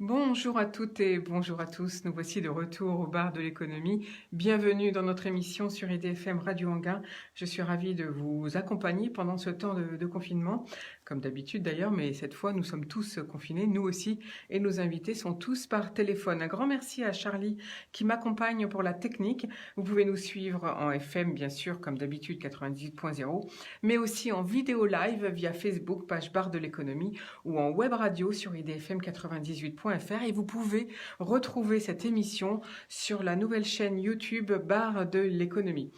Bonjour à toutes et bonjour à tous. Nous voici de retour au bar de l'économie. Bienvenue dans notre émission sur IDFM Radio Anguin. Je suis ravie de vous accompagner pendant ce temps de confinement, comme d'habitude d'ailleurs, mais cette fois nous sommes tous confinés, nous aussi, et nos invités sont tous par téléphone. Un grand merci à Charlie qui m'accompagne pour la technique. Vous pouvez nous suivre en FM, bien sûr, comme d'habitude 98.0, mais aussi en vidéo live via Facebook, page bar de l'économie, ou en web radio sur idfm 98.fr et vous pouvez retrouver cette émission sur la nouvelle chaîne YouTube Bar de l'économie.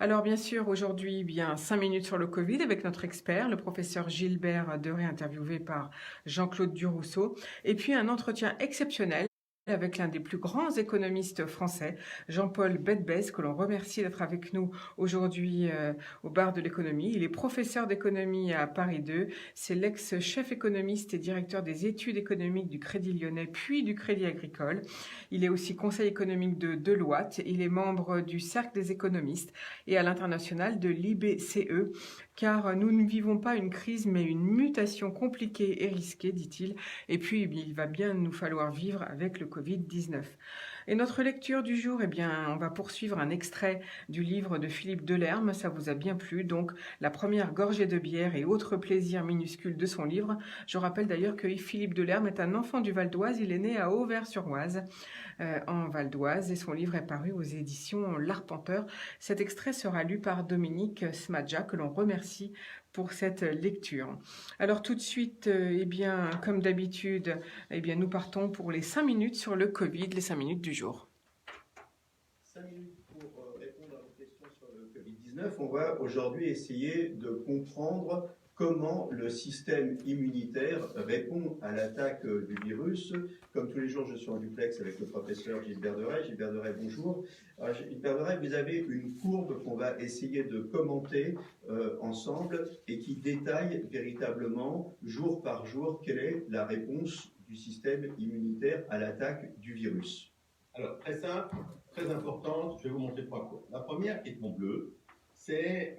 Alors bien sûr, aujourd'hui, 5 minutes sur le Covid avec notre expert, le professeur Gilbert Deray, interviewé par Jean-Claude Durousseau, et puis un entretien exceptionnel avec l'un des plus grands économistes français, Jean-Paul Bedbès, que l'on remercie d'être avec nous aujourd'hui au bar de l'économie. Il est professeur d'économie à Paris 2, c'est l'ex-chef économiste et directeur des études économiques du Crédit Lyonnais puis du Crédit Agricole. Il est aussi conseil économique de Deloitte, il est membre du Cercle des économistes et à l'international de l'IBCE, car nous ne vivons pas une crise mais une mutation compliquée et risquée, dit-il, et puis il va bien nous falloir vivre avec le Covid-19. Et notre lecture du jour, on va poursuivre un extrait du livre de Philippe Delerme, ça vous a bien plu, donc La première gorgée de bière et autres plaisirs minuscules de son livre. Je rappelle d'ailleurs que Philippe Delerme est un enfant du Val d'Oise, il est né à Auvers-sur-Oise, en Val d'Oise, et son livre est paru aux éditions L'Arpenteur. Cet extrait sera lu par Dominique Smadja, que l'on remercie pour cette lecture. Alors tout de suite, comme d'habitude, nous partons pour les 5 minutes sur le Covid, les 5 minutes du jour. 5 minutes pour répondre à vos questions sur le Covid-19. On va aujourd'hui essayer de comprendre comment le système immunitaire répond à l'attaque du virus. Comme tous les jours, je suis en duplex avec le professeur Gilbert Deray. Gilbert Deray, bonjour. Alors, Gilbert Deray, vous avez une courbe qu'on va essayer de commenter ensemble et qui détaille véritablement, jour par jour, quelle est la réponse du système immunitaire à l'attaque du virus. Alors, très simple, très importante, je vais vous montrer 3 courbes. La première, qui est en bleu, c'est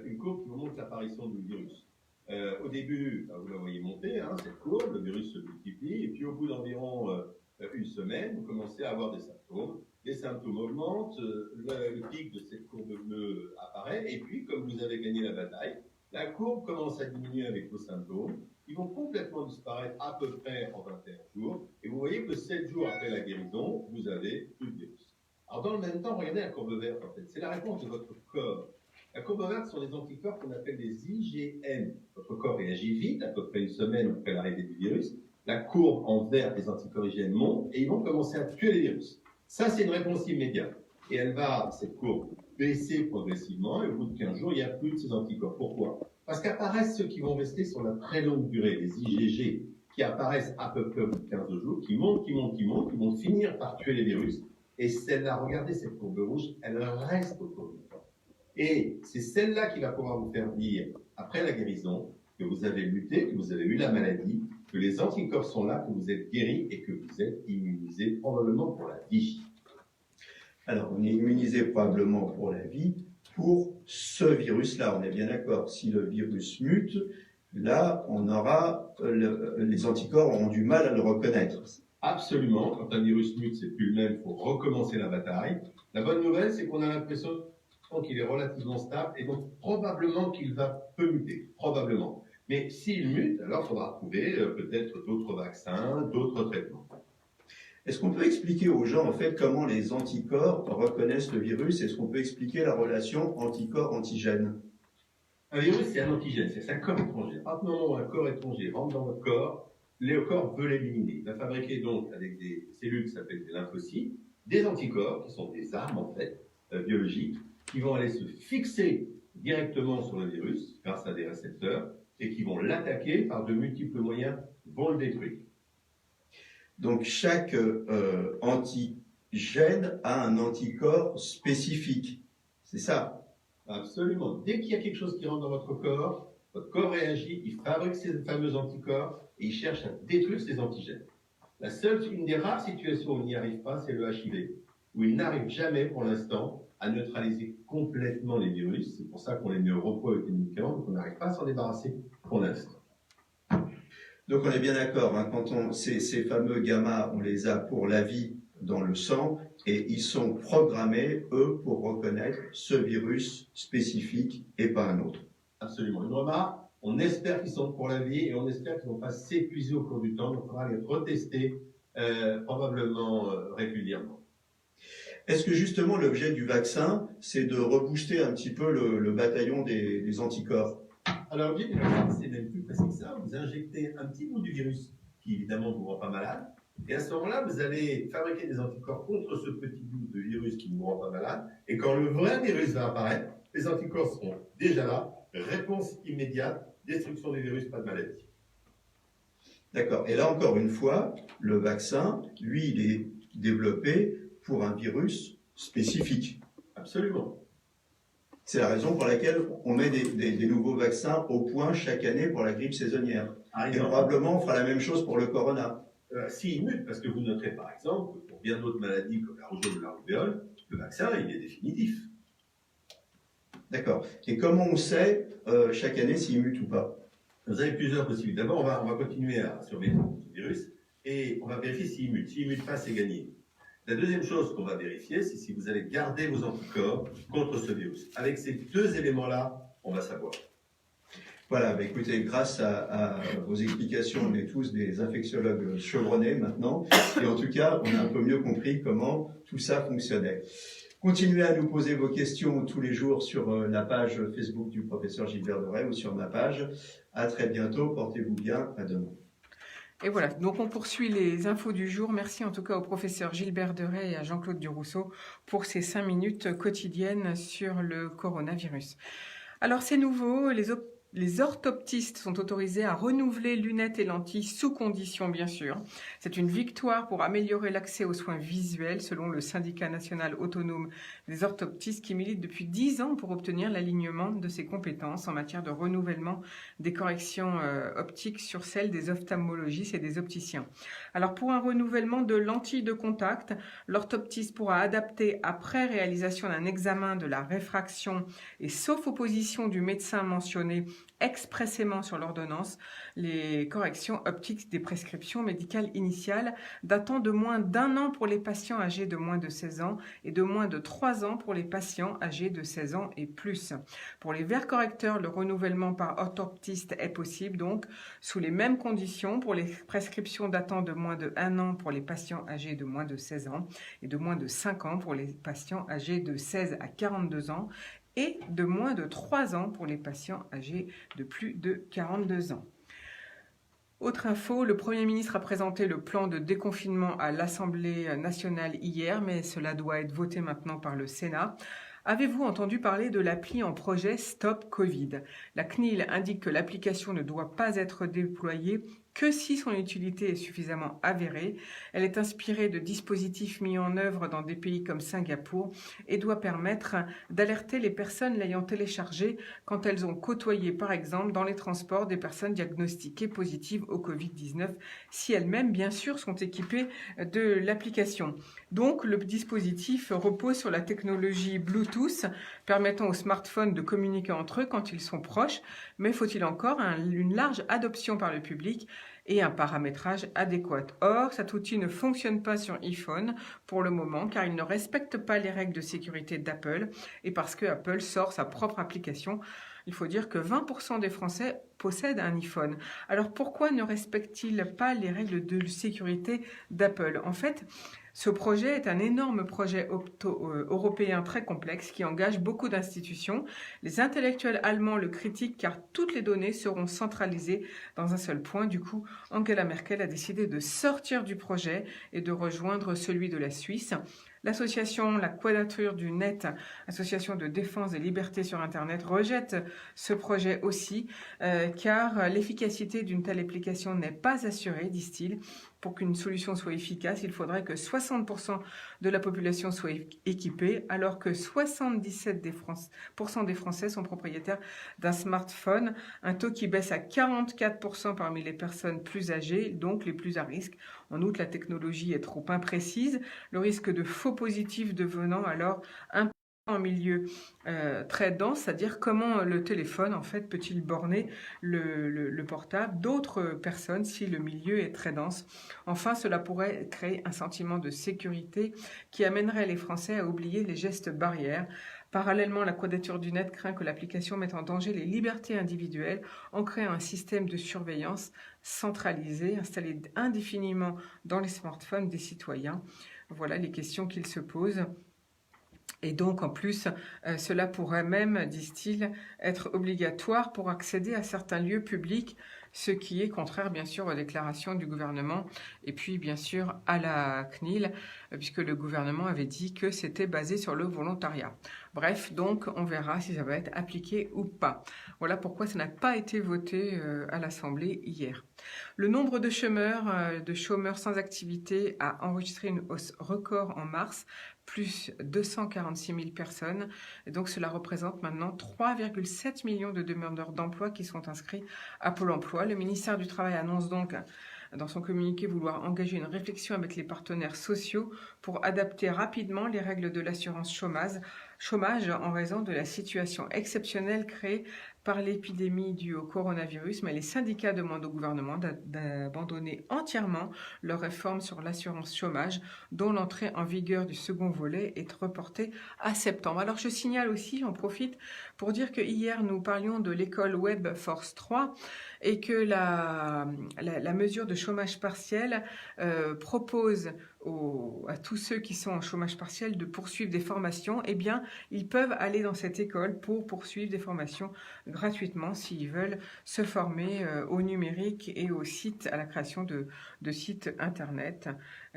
une courbe qui vous montre l'apparition du virus. Au début, vous la voyez monter, cette courbe, le virus se multiplie, et puis au bout d'environ une semaine, vous commencez à avoir des symptômes. Les symptômes augmentent, le pic de cette courbe bleue apparaît, et puis, comme vous avez gagné la bataille, la courbe commence à diminuer avec vos symptômes. Ils vont complètement disparaître à peu près en 21 jours, et vous voyez que 7 jours après la guérison, vous avez plus de virus. Alors dans le même temps, regardez la courbe verte, en fait, c'est la réponse de votre corps. La courbe verte sont des anticorps qu'on appelle des IgM. Votre corps réagit vite, à peu près une semaine après l'arrivée du virus. La courbe en vert des anticorps IgM monte et ils vont commencer à tuer les virus. Ça, c'est une réponse immédiate. Et elle va, cette courbe, baisser progressivement et au bout de 15 jours, il n'y a plus de ces anticorps. Pourquoi ? Parce qu'apparaissent ceux qui vont rester sur la très longue durée, les IgG, qui apparaissent à peu près au bout de 15 jours, qui montent, qui vont finir par tuer les virus. Et celle-là, regardez cette courbe rouge, elle reste au cours du temps. Et c'est celle-là qui va pouvoir vous faire dire, après la guérison, que vous avez lutté, que vous avez eu la maladie, que les anticorps sont là, que vous êtes guéri et que vous êtes immunisé probablement pour la vie. Alors, on est immunisé probablement pour la vie, pour ce virus-là, on est bien d'accord. Si le virus mute, là, on aura, les anticorps auront du mal à le reconnaître. Absolument, quand un virus mute, c'est plus le même, il faut recommencer la bataille. La bonne nouvelle, c'est qu'on a l'impression qu'il est relativement stable et donc probablement qu'il va peu muter, probablement. Mais s'il mute, alors il faudra trouver peut-être d'autres vaccins, d'autres traitements. Est-ce qu'on peut expliquer aux gens, en fait, comment les anticorps reconnaissent le virus? Est-ce qu'on peut expliquer la relation anticorps-antigène? Un virus, c'est un antigène, c'est un corps étranger. À partir du moment où un corps étranger rentre dans votre corps, le corps veut l'éliminer. Il va fabriquer donc, avec des cellules qui s'appellent des lymphocytes, des anticorps, qui sont des armes, en fait, biologiques, qui vont aller se fixer directement sur le virus, grâce à des récepteurs, et qui vont l'attaquer par de multiples moyens, vont le détruire. Donc, chaque antigène a un anticorps spécifique. C'est ça? Absolument. Dès qu'il y a quelque chose qui rentre dans votre corps réagit, il fabrique ces fameux anticorps et il cherche à détruire ces antigènes. Une des rares situations où il n'y arrive pas, c'est le HIV, où il n'arrive jamais pour l'instant à neutraliser complètement les virus. C'est pour ça qu'on les met au repos avec les médicaments, donc on n'arrive pas à s'en débarrasser pour l'instant. Donc on est bien d'accord, hein, ces fameux gamma, on les a pour la vie dans le sang et ils sont programmés, eux, pour reconnaître ce virus spécifique et pas un autre. Absolument. Une remarque, on espère qu'ils sont pour la vie et on espère qu'ils ne vont pas s'épuiser au cours du temps, donc on va les retester probablement régulièrement. Est-ce que justement l'objet du vaccin, c'est de rebooster un petit peu le bataillon des anticorps? Alors, l'objet du vaccin, c'est même plus précis que ça. Vous injectez un petit bout du virus qui, évidemment, ne vous rend pas malade. Et à ce moment-là, vous allez fabriquer des anticorps contre ce petit bout de virus qui ne vous rend pas malade. Et quand le vrai virus va apparaître, les anticorps seront déjà là. Réponse immédiate, destruction du virus, pas de maladie. D'accord. Et là, encore une fois, le vaccin, lui, il est développé pour un virus spécifique. Absolument. C'est la raison pour laquelle on met des nouveaux vaccins au point chaque année pour la grippe saisonnière. Et probablement, on fera la même chose pour le corona. S'il mute, parce que vous noterez par exemple, pour bien d'autres maladies comme la rougeole ou la rubéole, le vaccin, il est définitif. D'accord. Et comment on sait chaque année s'il mute ou pas? Vous avez plusieurs possibilités. D'abord, on va continuer à surveiller ce virus et on va vérifier s'il mute. S'il mute pas, c'est gagné. La deuxième chose qu'on va vérifier, c'est si vous allez garder vos anticorps contre ce virus. Avec ces deux éléments-là, on va savoir. Voilà, bah écoutez, grâce à vos explications, on est tous des infectiologues chevronnés maintenant. Et en tout cas, on a un peu mieux compris comment tout ça fonctionnait. Continuez à nous poser vos questions tous les jours sur la page Facebook du professeur Gilbert Deray ou sur ma page. À très bientôt, portez-vous bien, à demain. Et voilà, donc on poursuit les infos du jour. Merci en tout cas au professeur Gilbert Deray et à Jean-Claude Durousseau pour ces 5 minutes quotidiennes sur le coronavirus. Alors c'est nouveau, les orthoptistes sont autorisés à renouveler lunettes et lentilles sous condition, bien sûr. C'est une victoire pour améliorer l'accès aux soins visuels, selon le syndicat national autonome des orthoptistes qui milite depuis 10 ans pour obtenir l'alignement de ses compétences en matière de renouvellement des corrections optiques sur celles des ophtalmologistes et des opticiens. Alors pour un renouvellement de lentilles de contact, l'orthoptiste pourra adapter après réalisation d'un examen de la réfraction et sauf opposition du médecin mentionné expressément sur l'ordonnance les corrections optiques des prescriptions médicales initiales datant de moins d'1 an pour les patients âgés de moins de 16 ans et de moins de 3 ans pour les patients âgés de 16 ans et plus. Pour les verres correcteurs, le renouvellement par orthoptiste est possible donc sous les mêmes conditions pour les prescriptions datant de moins de 1 an pour les patients âgés de moins de 16 ans et de moins de 5 ans pour les patients âgés de 16 à 42 ans et de moins de 3 ans pour les patients âgés de plus de 42 ans. Autre info, le Premier ministre a présenté le plan de déconfinement à l'Assemblée nationale hier, mais cela doit être voté maintenant par le Sénat. Avez-vous entendu parler de l'appli en projet Stop Covid? La CNIL indique que l'application ne doit pas être déployée que si son utilité est suffisamment avérée. Elle est inspirée de dispositifs mis en œuvre dans des pays comme Singapour et doit permettre d'alerter les personnes l'ayant téléchargée quand elles ont côtoyé, par exemple, dans les transports des personnes diagnostiquées positives au Covid-19, si elles-mêmes, bien sûr, sont équipées de l'application. Donc, le dispositif repose sur la technologie Bluetooth, permettant aux smartphones de communiquer entre eux quand ils sont proches, mais faut-il encore une large adoption par le public et un paramétrage adéquat. Or, cet outil ne fonctionne pas sur iPhone pour le moment car il ne respecte pas les règles de sécurité d'Apple et parce que Apple sort sa propre application. Il faut dire que 20% des Français possèdent un iPhone. Alors pourquoi ne respectent-ils pas les règles de sécurité d'Apple? En fait, ce projet est un énorme projet européen très complexe qui engage beaucoup d'institutions. Les intellectuels allemands le critiquent car toutes les données seront centralisées dans un seul point. Du coup, Angela Merkel a décidé de sortir du projet et de rejoindre celui de la Suisse. L'association La Quadrature du Net, association de défense des libertés sur Internet, rejette ce projet aussi car l'efficacité d'une telle application n'est pas assurée, disent-ils. Pour qu'une solution soit efficace, il faudrait que 60% de la population soit équipée, alors que 77% des Français sont propriétaires d'un smartphone, un taux qui baisse à 44% parmi les personnes plus âgées, donc les plus à risque. En outre, la technologie est trop imprécise, le risque de faux positifs devenant alors en milieu très dense, c'est-à-dire comment le téléphone en fait peut-il borner le portable d'autres personnes si le milieu est très dense. Enfin, cela pourrait créer un sentiment de sécurité qui amènerait les Français à oublier les gestes barrières. Parallèlement, la Quadrature du Net craint que l'application mette en danger les libertés individuelles en créant un système de surveillance centralisé, installé indéfiniment dans les smartphones des citoyens. Voilà les questions qu'ils se posent. Et donc, en plus, cela pourrait même, disent-ils, être obligatoire pour accéder à certains lieux publics, ce qui est contraire, bien sûr, aux déclarations du gouvernement et puis, bien sûr, à la CNIL, puisque le gouvernement avait dit que c'était basé sur le volontariat. Bref, donc, on verra si ça va être appliqué ou pas. Voilà pourquoi ça n'a pas été voté à l'Assemblée hier. Le nombre de chômeurs sans activité a enregistré une hausse record en mars, plus 246 000 personnes. Et donc, cela représente maintenant 3,7 millions de demandeurs d'emploi qui sont inscrits à Pôle emploi. Le ministère du Travail annonce donc dans son communiqué vouloir engager une réflexion avec les partenaires sociaux pour adapter rapidement les règles de l'assurance chômage en raison de la situation exceptionnelle créée par l'épidémie due au coronavirus, mais les syndicats demandent au gouvernement d'abandonner entièrement leur réforme sur l'assurance chômage, dont l'entrée en vigueur du second volet est reportée à septembre. Alors je signale aussi, j'en profite pour dire que hier nous parlions de l'école Web Force 3 et que la mesure de chômage partiel propose à tous ceux qui sont en chômage partiel de poursuivre des formations. Eh bien, ils peuvent aller dans cette école pour poursuivre des formations gratuitement s'ils veulent se former au numérique et au site, à la création de sites internet.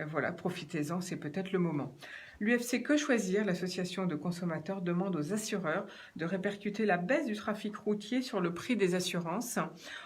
Voilà, profitez-en, c'est peut-être le moment. L'UFC Que Choisir, l'association de consommateurs, demande aux assureurs de répercuter la baisse du trafic routier sur le prix des assurances.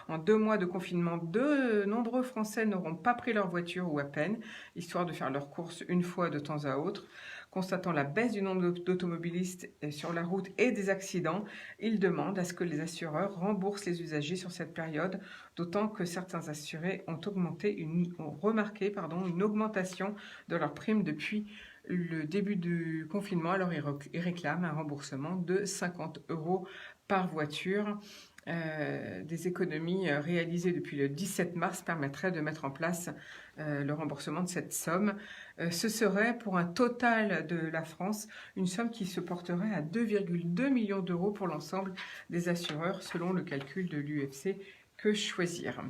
En 2 mois de confinement, de nombreux Français n'auront pas pris leur voiture ou à peine, histoire de faire leurs courses une fois de temps à autre. Constatant la baisse du nombre d'automobilistes sur la route et des accidents, ils demandent à ce que les assureurs remboursent les usagers sur cette période, d'autant que certains assurés ont remarqué une augmentation de leurs primes depuis le début du confinement. Alors ils réclament un remboursement de 50 € par voiture. Des économies réalisées depuis le 17 mars permettraient de mettre en place le remboursement de cette somme. Ce serait pour un total de la France une somme qui se porterait à 2,2 millions d'euros pour l'ensemble des assureurs selon le calcul de l'UFC Que Choisir.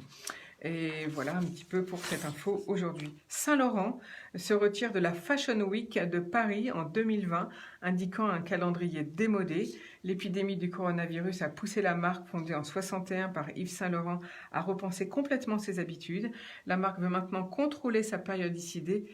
Et voilà un petit peu pour cette info aujourd'hui. Saint-Laurent se retire de la Fashion Week de Paris en 2020, indiquant un calendrier démodé. L'épidémie du coronavirus a poussé la marque fondée en 61 par Yves Saint-Laurent à repenser complètement ses habitudes. La marque veut maintenant contrôler sa périodicité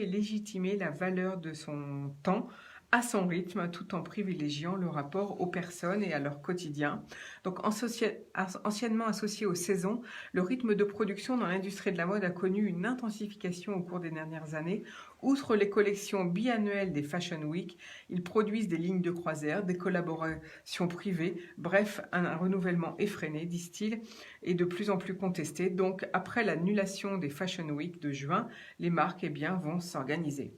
et légitimer la valeur de son temps à son rythme, tout en privilégiant le rapport aux personnes et à leur quotidien. Donc, anciennement associé aux saisons, le rythme de production dans l'industrie de la mode a connu une intensification au cours des dernières années. Outre les collections biannuelles des Fashion Week, ils produisent des lignes de croisière, des collaborations privées, bref, un renouvellement effréné, disent-ils, et de plus en plus contesté. Donc, après l'annulation des Fashion Week de juin, les marques vont s'organiser.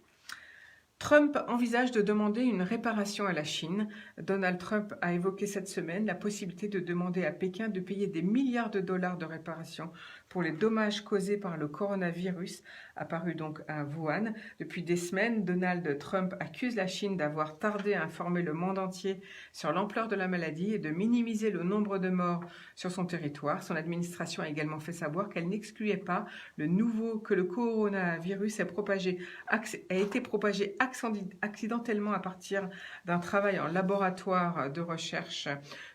Trump envisage de demander une réparation à la Chine. Donald Trump a évoqué cette semaine la possibilité de demander à Pékin de payer des milliards de dollars de réparation pour les dommages causés par le coronavirus, apparu donc à Wuhan. Depuis des semaines, Donald Trump accuse la Chine d'avoir tardé à informer le monde entier sur l'ampleur de la maladie et de minimiser le nombre de morts sur son territoire. Son administration a également fait savoir qu'elle n'excluait pas que le coronavirus a été propagé accidentellement à partir d'un travail en laboratoire de recherche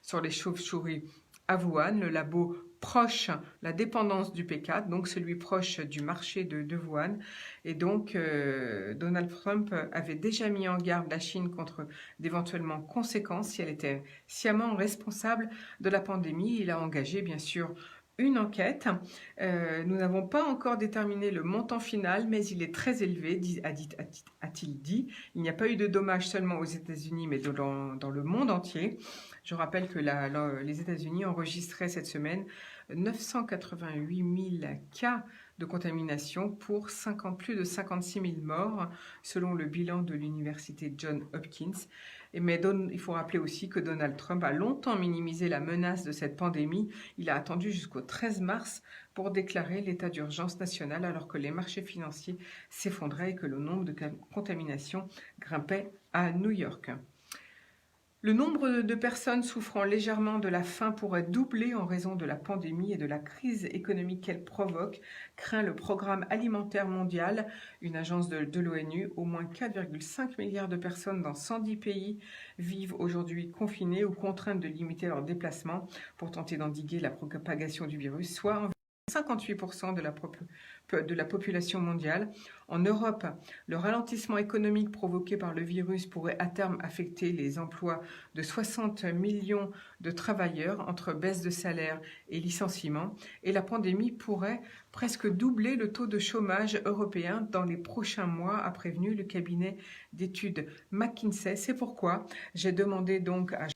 sur les chauves-souris à Wuhan, le labo proche, la dépendance du P4, donc celui proche du marché de Wuhan. Et donc, Donald Trump avait déjà mis en garde la Chine contre d'éventuellement conséquences si elle était sciemment responsable de la pandémie. Il a engagé, bien sûr, une enquête. Nous n'avons pas encore déterminé le montant final, mais il est très élevé, a-t-il dit. Il n'y a pas eu de dommages seulement aux États-Unis, mais dans le monde entier. Je rappelle que les États-Unis enregistraient cette semaine 988 000 cas de contamination pour plus de 56 000 morts, selon le bilan de l'université Johns Hopkins. Mais il faut rappeler aussi que Donald Trump a longtemps minimisé la menace de cette pandémie. Il a attendu jusqu'au 13 mars pour déclarer l'état d'urgence national alors que les marchés financiers s'effondraient et que le nombre de contaminations grimpait à New York. Le nombre de personnes souffrant légèrement de la faim pourrait doubler en raison de la pandémie et de la crise économique qu'elle provoque, craint le Programme alimentaire mondial, une agence de l'ONU. Au moins 4,5 milliards de personnes dans 110 pays vivent aujourd'hui confinées ou contraintes de limiter leurs déplacements pour tenter d'endiguer la propagation du virus, soit environ 58% de la population mondiale. En Europe, le ralentissement économique provoqué par le virus pourrait à terme affecter les emplois de 60 millions de travailleurs entre baisse de salaire et licenciements. Et la pandémie pourrait presque doubler le taux de chômage européen dans les prochains mois, a prévenu le cabinet d'études McKinsey. C'est pourquoi j'ai demandé donc à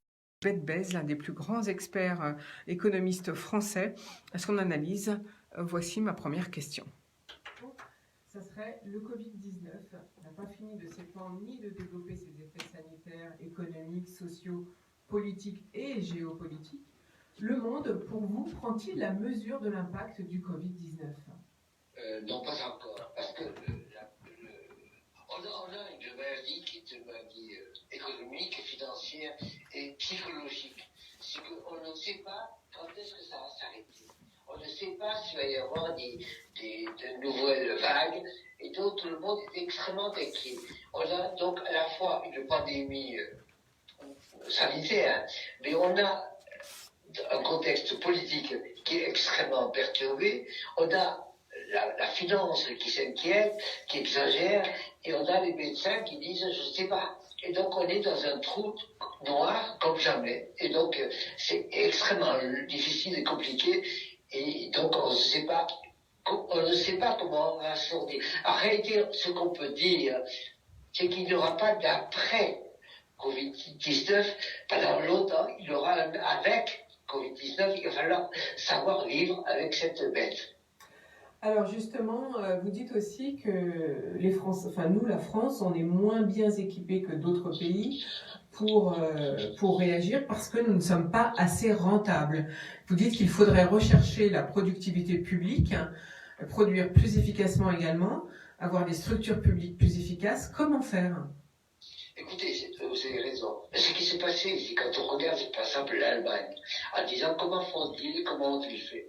Bez, l'un des plus grands experts économistes français, à son analyse. Voici ma première question. Ça serait le Covid-19 n'a pas fini de s'étendre ni de développer ses effets sanitaires, économiques, sociaux, politiques et géopolitiques. Le monde, pour vous, prend-il la mesure de l'impact du Covid-19 ? Non, pas encore, parce que on a une maladie qui est une maladie économique, financière et psychologique. C'est qu'on ne sait pas quand est-ce que ça va s'arrêter. On ne sait pas s'il va y avoir de nouvelles vagues, et donc tout le monde est extrêmement inquiet. On a donc à la fois une pandémie sanitaire, mais on a un contexte politique qui est extrêmement perturbé. On a la finance qui s'inquiète, qui exagère, et on a les médecins qui disent je ne sais pas. Et donc on est dans un trou noir comme jamais. Et donc c'est extrêmement difficile et compliqué. Et donc on ne sait pas comment on va sortir. En réalité, ce qu'on peut dire, c'est qu'il n'y aura pas d'après Covid-19 pendant longtemps. Il y aura avec Covid-19, il va falloir savoir vivre avec cette bête. Alors justement, vous dites aussi que nous, la France, on est moins bien équipés que d'autres pays pour réagir parce que nous ne sommes pas assez rentables. Vous dites qu'il faudrait rechercher la productivité publique, produire plus efficacement également, avoir des structures publiques plus efficaces. Comment faire ? Écoutez, vous avez raison. Ce qui s'est passé, c'est quand on regarde par exemple l'Allemagne, en disant comment font-ils, comment ont-ils fait.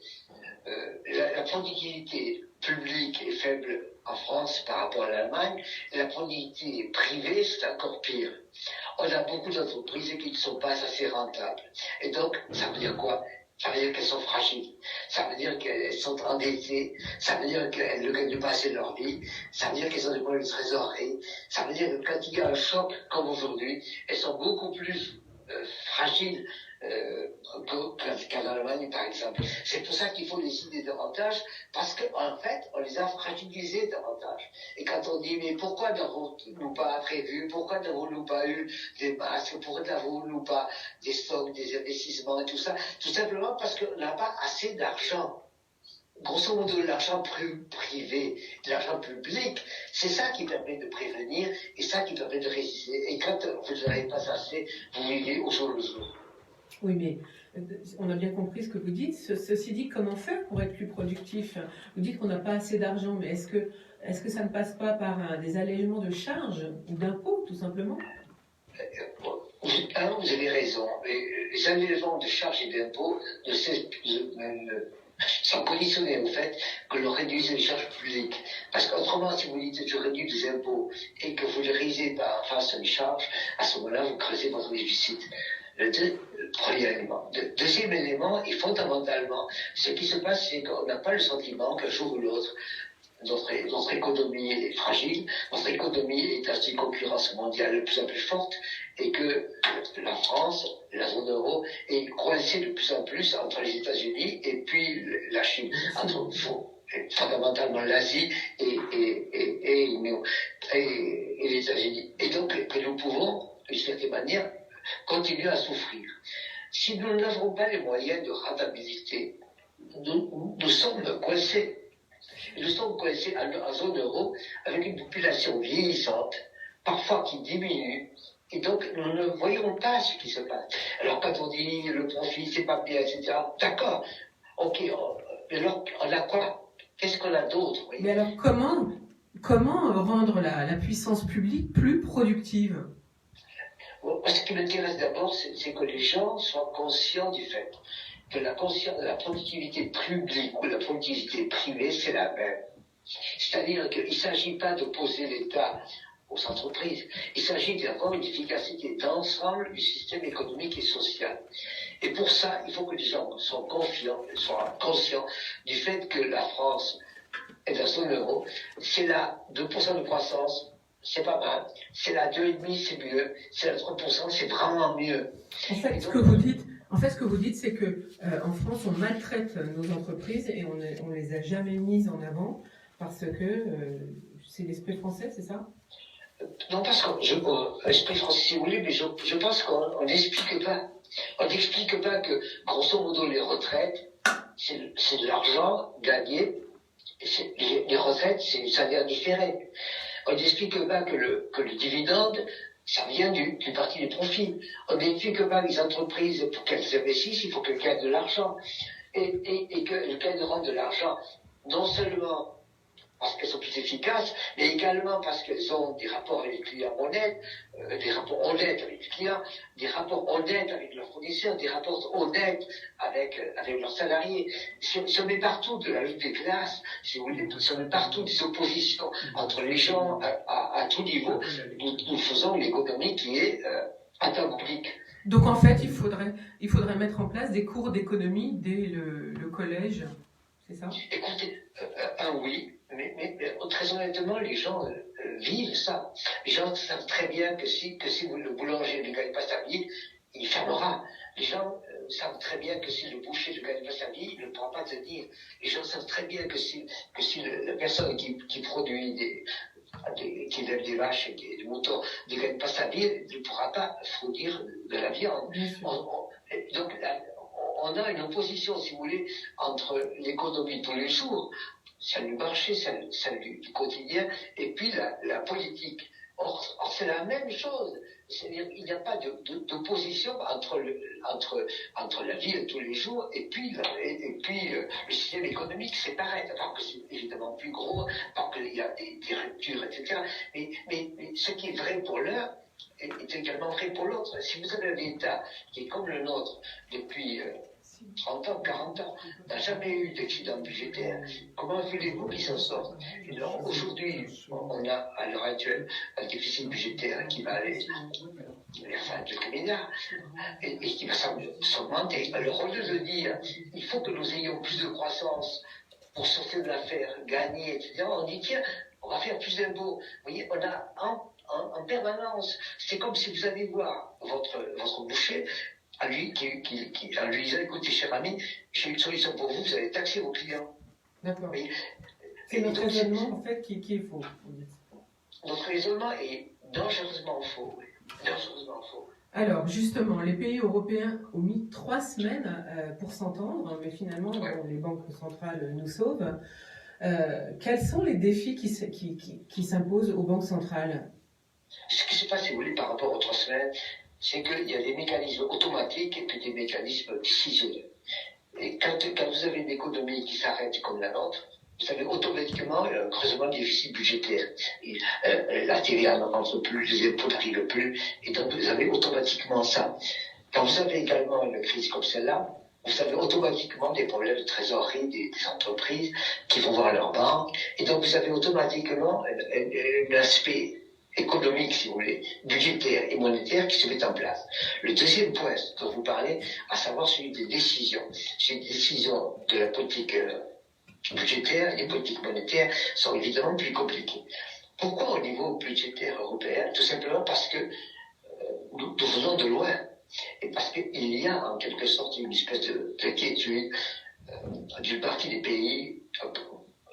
La productivité publique est faible en France par rapport à l'Allemagne, et la productivité privée, c'est encore pire. On a beaucoup d'entreprises qui ne sont pas assez rentables. Et donc, ça veut dire quoi ? Ça veut dire qu'elles sont fragiles. Ça veut dire qu'elles sont endettées. Ça veut dire qu'elles ne gagnent pas assez leur vie. Ça veut dire qu'elles ont des problèmes de trésorerie. Ça veut dire que quand il y a un choc comme aujourd'hui, elles sont beaucoup plus fragiles qu'en Allemagne, par exemple. C'est pour ça qu'il faut les citer davantage, parce qu'en fait, on les a fragilisés davantage. Et quand on dit, mais pourquoi n'avons-nous pas prévu, pourquoi n'avons-nous pas eu des masques, pourquoi n'avons-nous pas des stocks, des investissements et tout ça, tout simplement parce qu'on n'a pas assez d'argent. Grosso modo, l'argent privé, l'argent public, c'est ça qui permet de prévenir et ça qui permet de résister. Et quand vous n'avez pas assez, vous vivez au jour le jour. Oui, mais on a bien compris ce que vous dites. Ceci dit, comment faire pour être plus productif ? Vous dites qu'on n'a pas assez d'argent, mais est-ce que ça ne passe pas par des allègements de charges ou d'impôts, tout simplement ? Vous avez raison. Les allègements de charges et d'impôts sont conditionnés au fait que l'on réduise les charges publiques. Parce qu'autrement, si vous dites je réduis les impôts et que vous les réduisez par face les charges, à ce moment-là, vous creusez votre déficit. Premier élément. Deuxième élément, et fondamentalement, ce qui se passe, c'est qu'on n'a pas le sentiment qu'un jour ou l'autre, notre économie est fragile, notre économie est dans une concurrence mondiale de plus en plus forte, et que la France, la zone euro, est coincée de plus en plus entre les États-Unis et puis la Chine, entre fondamentalement l'Asie et les États-Unis. Et donc que nous pouvons, d'une certaine manière, continuer à souffrir. Si nous n'avons pas les moyens de rentabilité, nous sommes coincés. Et nous sommes coincés en zone euro avec une population vieillissante, parfois qui diminue, et donc nous ne voyons pas ce qui se passe. Alors quand on dit le profit, c'est pas bien, etc., d'accord, ok, mais alors on a quoi? Qu'est-ce qu'on a d'autre? Mais alors comment rendre la puissance publique plus productive? Moi, ce qui m'intéresse d'abord, c'est que les gens soient conscients du fait que la productivité publique ou la productivité privée, c'est la même. C'est-à-dire qu'il ne s'agit pas d'opposer l'État aux entreprises, il s'agit d'avoir une efficacité d'ensemble du système économique et social. Et pour ça, il faut que les gens soient conscients du fait que la France est dans la zone euro, c'est là 2% de croissance, c'est pas mal, c'est là 2,5%, c'est mieux, c'est là 3%, c'est vraiment mieux. En fait, ce que vous dites, c'est que en France, on maltraite nos entreprises et on les a jamais mises en avant parce que c'est l'esprit français, c'est ça? Non, parce que l'esprit français, si vous voulez, mais je pense qu'on n'explique pas. On n'explique pas que, grosso modo, les retraites, c'est de l'argent gagné. Les retraites, c'est du salaire différé. On n'explique pas que le dividende, ça vient d'une partie des profits. On n'explique pas les entreprises, pour qu'elles investissent, il faut qu'elles gagnent de l'argent. Et qu'elles gagnent de l'argent, non seulement parce qu'elles sont plus efficaces, mais également parce qu'elles ont des rapports avec les clients honnêtes, des rapports honnêtes avec les clients, des rapports honnêtes avec leurs fournisseurs, des rapports honnêtes avec leurs salariés. Si on met partout de la lutte des classes, si vous voulez, si on met partout des oppositions entre les gens à tout niveau, nous faisons une économie qui est antagonistique. Donc en fait, il faudrait mettre en place des cours d'économie dès le collège, c'est ça? Écoutez, oui. Mais très honnêtement, les gens vivent ça. Les gens savent très bien que si le boulanger ne gagne pas sa vie, il fermera. Les gens savent très bien que si le boucher ne gagne pas sa vie, il ne pourra pas tenir. Les gens savent très bien que si la personne qui produit qui lève des vaches et des moutons ne gagne pas sa vie, il ne pourra pas fournir de la viande. Donc, on a une opposition, si vous voulez, entre l'économie de tous les jours, celle du marché, celle du quotidien, et puis la politique. Or, c'est la même chose. C'est-à-dire qu'il n'y a pas d'opposition entre la vie de tous les jours et puis le système économique, c'est pareil. Alors que c'est évidemment plus gros, parce qu'il y a des ruptures, etc. Mais ce qui est vrai pour l'un est également vrai pour l'autre. Si vous avez un État qui est comme le nôtre depuis 30 ans, 40 ans, n'a jamais eu d'excédent budgétaire, comment voulez-vous qu'ils s'en sortent? Aujourd'hui, on a à l'heure actuelle un déficit budgétaire qui va aller vers quelques milliards et qui va s'augmenter. Alors au lieu de dire il faut que nous ayons plus de croissance pour sortir de l'affaire, gagner, etc., on dit tiens, on va faire plus d'impôts. Vous voyez, on a en permanence, c'est comme si vous allez voir votre boucher, à lui disant écoutez cher ami, j'ai une solution pour vous, vous allez taxer vos clients. D'accord. C'est notre raisonnement en fait qui est faux. Notre raisonnement est dangereusement faux. Dangereusement faux. Alors justement, les pays européens ont mis 3 semaines pour s'entendre, mais finalement les banques centrales nous sauvent. Quels sont les défis qui s'imposent aux banques centrales? Ce qui se passe, si vous voulez, par rapport aux 3 semaines, c'est qu'il y a des mécanismes automatiques et puis des mécanismes décisionnels. Et quand vous avez une économie qui s'arrête comme la nôtre, vous avez automatiquement un creusement du déficit budgétaire. La TVA ne rentre plus, les impôts n'arrivent plus, et donc vous avez automatiquement ça. Quand vous avez également une crise comme celle-là, vous avez automatiquement des problèmes de trésorerie des entreprises qui vont voir leur banque, et donc vous avez automatiquement un aspect économique, si vous voulez, budgétaire et monétaire qui se met en place. Le deuxième point dont vous parlez, à savoir celui des décisions. Ces décisions de la politique budgétaire et des politiques monétaires sont évidemment plus compliquées. Pourquoi au niveau budgétaire européen? Tout simplement parce que nous venons de loin. Et parce qu'il y a en quelque sorte une espèce d'inquiétude d'une partie des pays,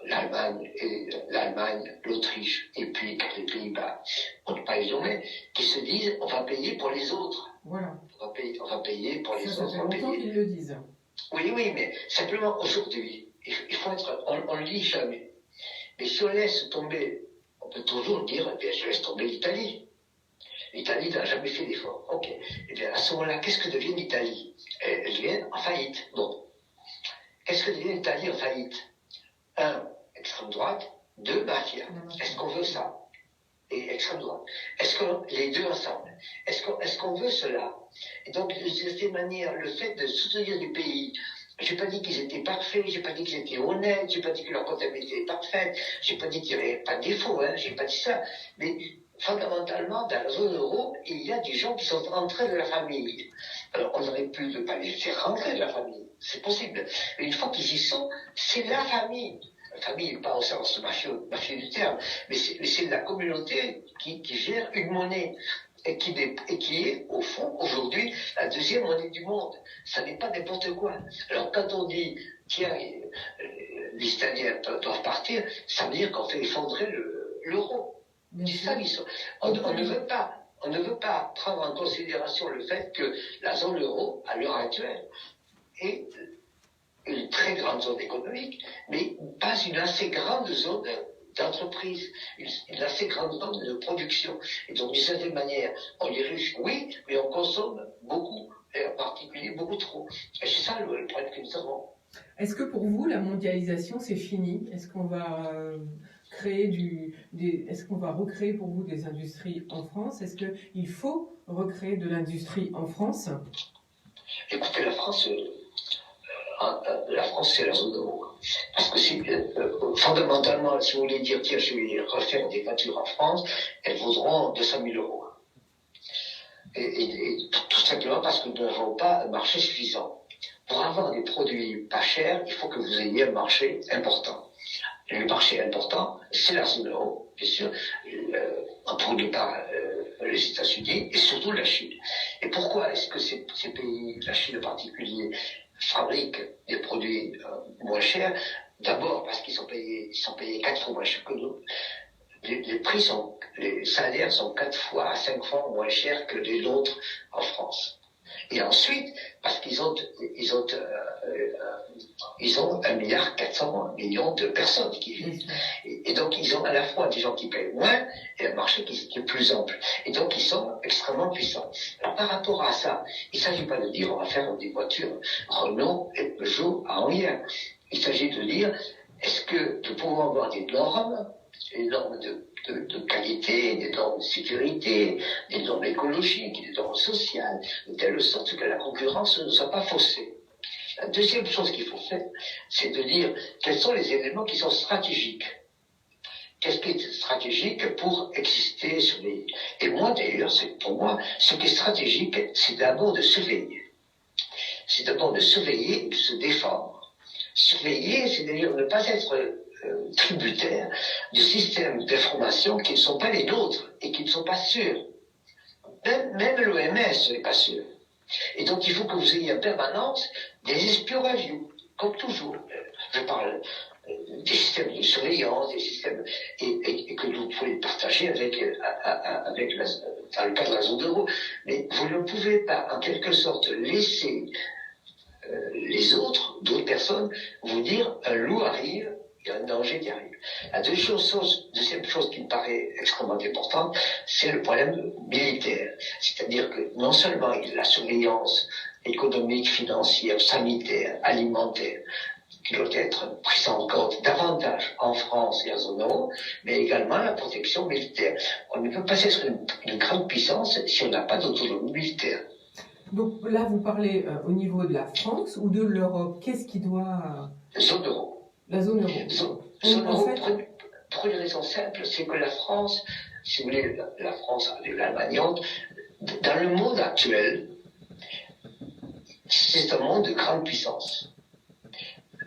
l'Allemagne, l'Autriche et puis les Pays-Bas, pour ne pas les nommer, qui se disent on va payer pour les autres. Voilà. On va payer pour les autres. Ça fait longtemps qu'ils le disent. Oui, mais simplement aujourd'hui, il faut être, on ne lit jamais. Mais si on laisse tomber, on peut toujours dire, eh bien, je laisse tomber l'Italie. L'Italie n'a jamais fait d'effort. Ok. Eh bien, à ce moment-là, qu'est-ce que devient l'Italie? Elle devient en faillite. Bon. Qu'est-ce que devient l'Italie en faillite? 1, extrême droite. 2, mafia. Est-ce qu'on veut ça? Et extrême droite. Est-ce que les deux ensemble? Est-ce qu'on veut cela? Et donc, de cette manière, le fait de soutenir des pays, j'ai pas dit qu'ils étaient parfaits, j'ai pas dit qu'ils étaient honnêtes, j'ai pas dit que leur comptabilité est parfaite, j'ai pas dit qu'il n'y avait pas de défaut, hein, j'ai pas dit ça. Mais fondamentalement, dans la zone euro, il y a des gens qui sont rentrés de la famille. Alors, on aurait pu ne pas les faire rentrer de la famille, c'est possible. Mais une fois qu'ils y sont, c'est la famille. La famille, pas au sens mafieux du terme, mais c'est la communauté qui gère une monnaie. Et qui est, au fond, aujourd'hui, la deuxième monnaie du monde. Ça n'est pas n'importe quoi. Alors, quand on dit, tiens, les Italiens doivent partir, ça veut dire qu'on fait effondrer l'euro. C'est ça l'histoire. On ne veut pas prendre en considération le fait que la zone euro, à l'heure actuelle, est une très grande zone économique, mais pas une assez grande zone d'entreprise, une assez grande zone de production. Et donc, d'une certaine manière, on est riche, oui, mais on consomme beaucoup, et en particulier beaucoup trop. Et c'est ça le problème que nous avons. Est-ce que pour vous, la mondialisation, c'est fini? Est-ce qu'on va est-ce qu'on va recréer pour vous des industries en France? Est-ce qu'il faut recréer de l'industrie en France? Écoutez, la France, c'est la zone euro. Parce que fondamentalement, si vous voulez dire, tiens, je vais refaire des voitures en France, elles vaudront 200 000 euros. Et tout simplement parce que nous n'avons pas un marché suffisant. Pour avoir des produits pas chers, il faut que vous ayez un marché important. Et le marché important, c'est la zone euro, bien sûr, pour ne pas les États-Unis et surtout la Chine. Et pourquoi est-ce que ces pays, la Chine en particulier, fabriquent des produits moins chers? D'abord parce qu'ils sont payés 4 fois moins cher que nous. Les salaires sont 4 fois à 5 fois moins chers que les nôtres en France. Et ensuite, parce qu'ils ont 1,4 milliard de personnes qui vivent. Et donc, ils ont à la fois des gens qui payent moins et un marché qui est plus ample. Et donc, ils sont extrêmement puissants. Alors, par rapport à ça, il ne s'agit pas de dire on va faire des voitures Renault et Peugeot à Anguien. Il s'agit de dire, est-ce que nous pouvons avoir des normes de qualité, des normes de sécurité, des normes écologiques, des normes sociales, de telle sorte que la concurrence ne soit pas faussée. La deuxième chose qu'il faut faire, c'est de dire quels sont les éléments qui sont stratégiques. Qu'est-ce qui est stratégique pour exister sur les... Et moi, d'ailleurs, pour moi, ce qui est stratégique, c'est d'abord de surveiller. C'est d'abord de surveiller, de se défendre. Surveiller, c'est-à-dire ne pas être tributaire de systèmes d'information qui ne sont pas les nôtres et qui ne sont pas sûrs. Même l'OMS n'est pas sûr. Et donc il faut que vous ayez en permanence des espionnages, comme toujours. Je parle des systèmes de surveillance, des systèmes et que vous pouvez partager dans le cadre de la zone euro. Mais vous ne pouvez pas, en quelque sorte, laisser d'autres personnes, vous dire un loup arrive. Il y a un danger qui arrive. La deuxième chose qui me paraît extrêmement importante, c'est le problème militaire. C'est-à-dire que non seulement il y a la surveillance économique, financière, sanitaire, alimentaire, qui doit être prise en compte davantage en France et en zone euro, mais également la protection militaire. On ne peut pas être une grande puissance si on n'a pas d'autonomie militaire. Donc là, vous parlez au niveau de la France ou de l'Europe? Qu'est-ce qui doit... Zone euro. La zone euro. Zone euro, pour une raison simple, c'est que la France, si vous voulez, la France et l'Allemagne, dans le monde actuel, c'est un monde de grande puissance.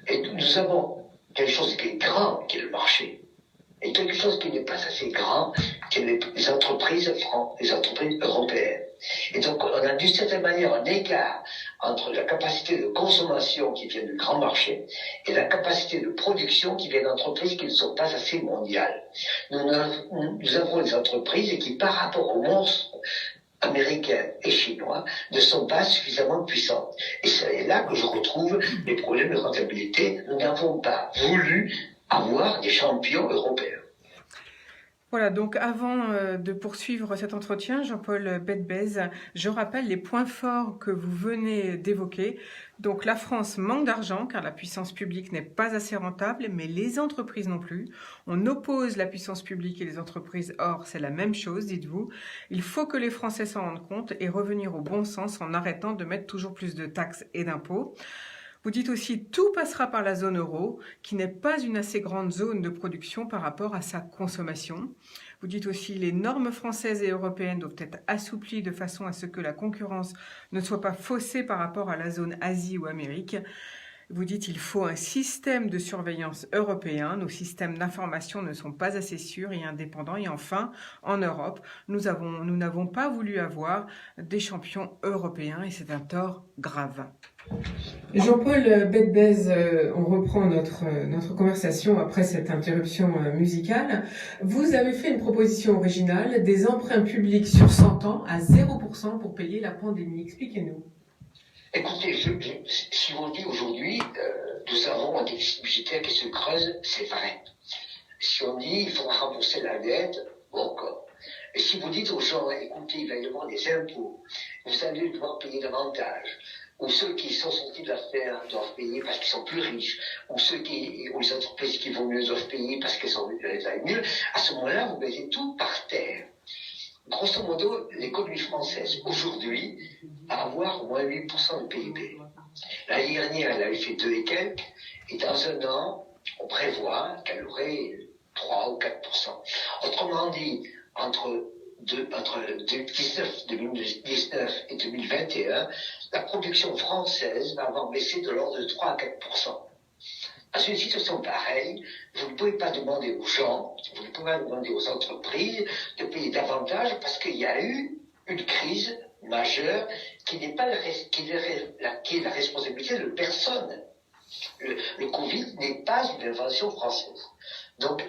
Et nous avons quelque chose qui est grand, qui est le marché, et quelque chose qui n'est pas assez grand, qui est les entreprises européennes. Et donc, on a d'une certaine manière un écart entre la capacité de consommation qui vient du grand marché et la capacité de production qui vient d'entreprises qui ne sont pas assez mondiales. Nous avons des entreprises qui, par rapport au monstre américains et chinois ne sont pas suffisamment puissantes. Et c'est là que je retrouve les problèmes de rentabilité. Nous n'avons pas voulu avoir des champions européens. Voilà, donc avant de poursuivre cet entretien, Jean-Paul Bedbez, je rappelle les points forts que vous venez d'évoquer. Donc la France manque d'argent car la puissance publique n'est pas assez rentable, mais les entreprises non plus. On oppose la puissance publique et les entreprises, or c'est la même chose, dites-vous. Il faut que les Français s'en rendent compte et revenir au bon sens en arrêtant de mettre toujours plus de taxes et d'impôts. Vous dites aussi tout passera par la zone euro, qui n'est pas une assez grande zone de production par rapport à sa consommation. Vous dites aussi les normes françaises et européennes doivent être assouplies de façon à ce que la concurrence ne soit pas faussée par rapport à la zone Asie ou Amérique. Vous dites il faut un système de surveillance européen. Nos systèmes d'information ne sont pas assez sûrs et indépendants. Et enfin, en Europe, nous n'avons pas voulu avoir des champions européens et c'est un tort grave. Jean-Paul Bedbez, on reprend notre conversation après cette interruption musicale. Vous avez fait une proposition originale, des emprunts publics sur 100 ans à 0% pour payer la pandémie. Expliquez-nous. Écoutez, si on dit aujourd'hui, nous avons un déficit budgétaire qui se creuse, c'est vrai. Si on dit il faudra rembourser la dette, bon encore. Et si vous dites aux gens, écoutez, il va y avoir des impôts, vous allez devoir payer davantage, ou ceux qui sont sortis de l'affaire doivent payer parce qu'ils sont plus riches, ou les entreprises qui vont mieux doivent payer parce qu'elles aillent mieux, à ce moment-là, vous mettez tout par terre. Grosso modo, l'économie française, aujourd'hui, va avoir au moins 8% de PIB. L'année dernière, elle avait fait 2 et quelques, et dans un an, on prévoit qu'elle aurait 3 ou 4%. Autrement dit, entre 2019 et 2021, la production française va avoir baissé de l'ordre de 3 à 4%. Dans une situation pareille, vous ne pouvez pas demander aux gens, vous ne pouvez pas demander aux entreprises de payer davantage parce qu'il y a eu une crise majeure qui n'est pas qui est la responsabilité de personne. Le Covid n'est pas une invention française. Donc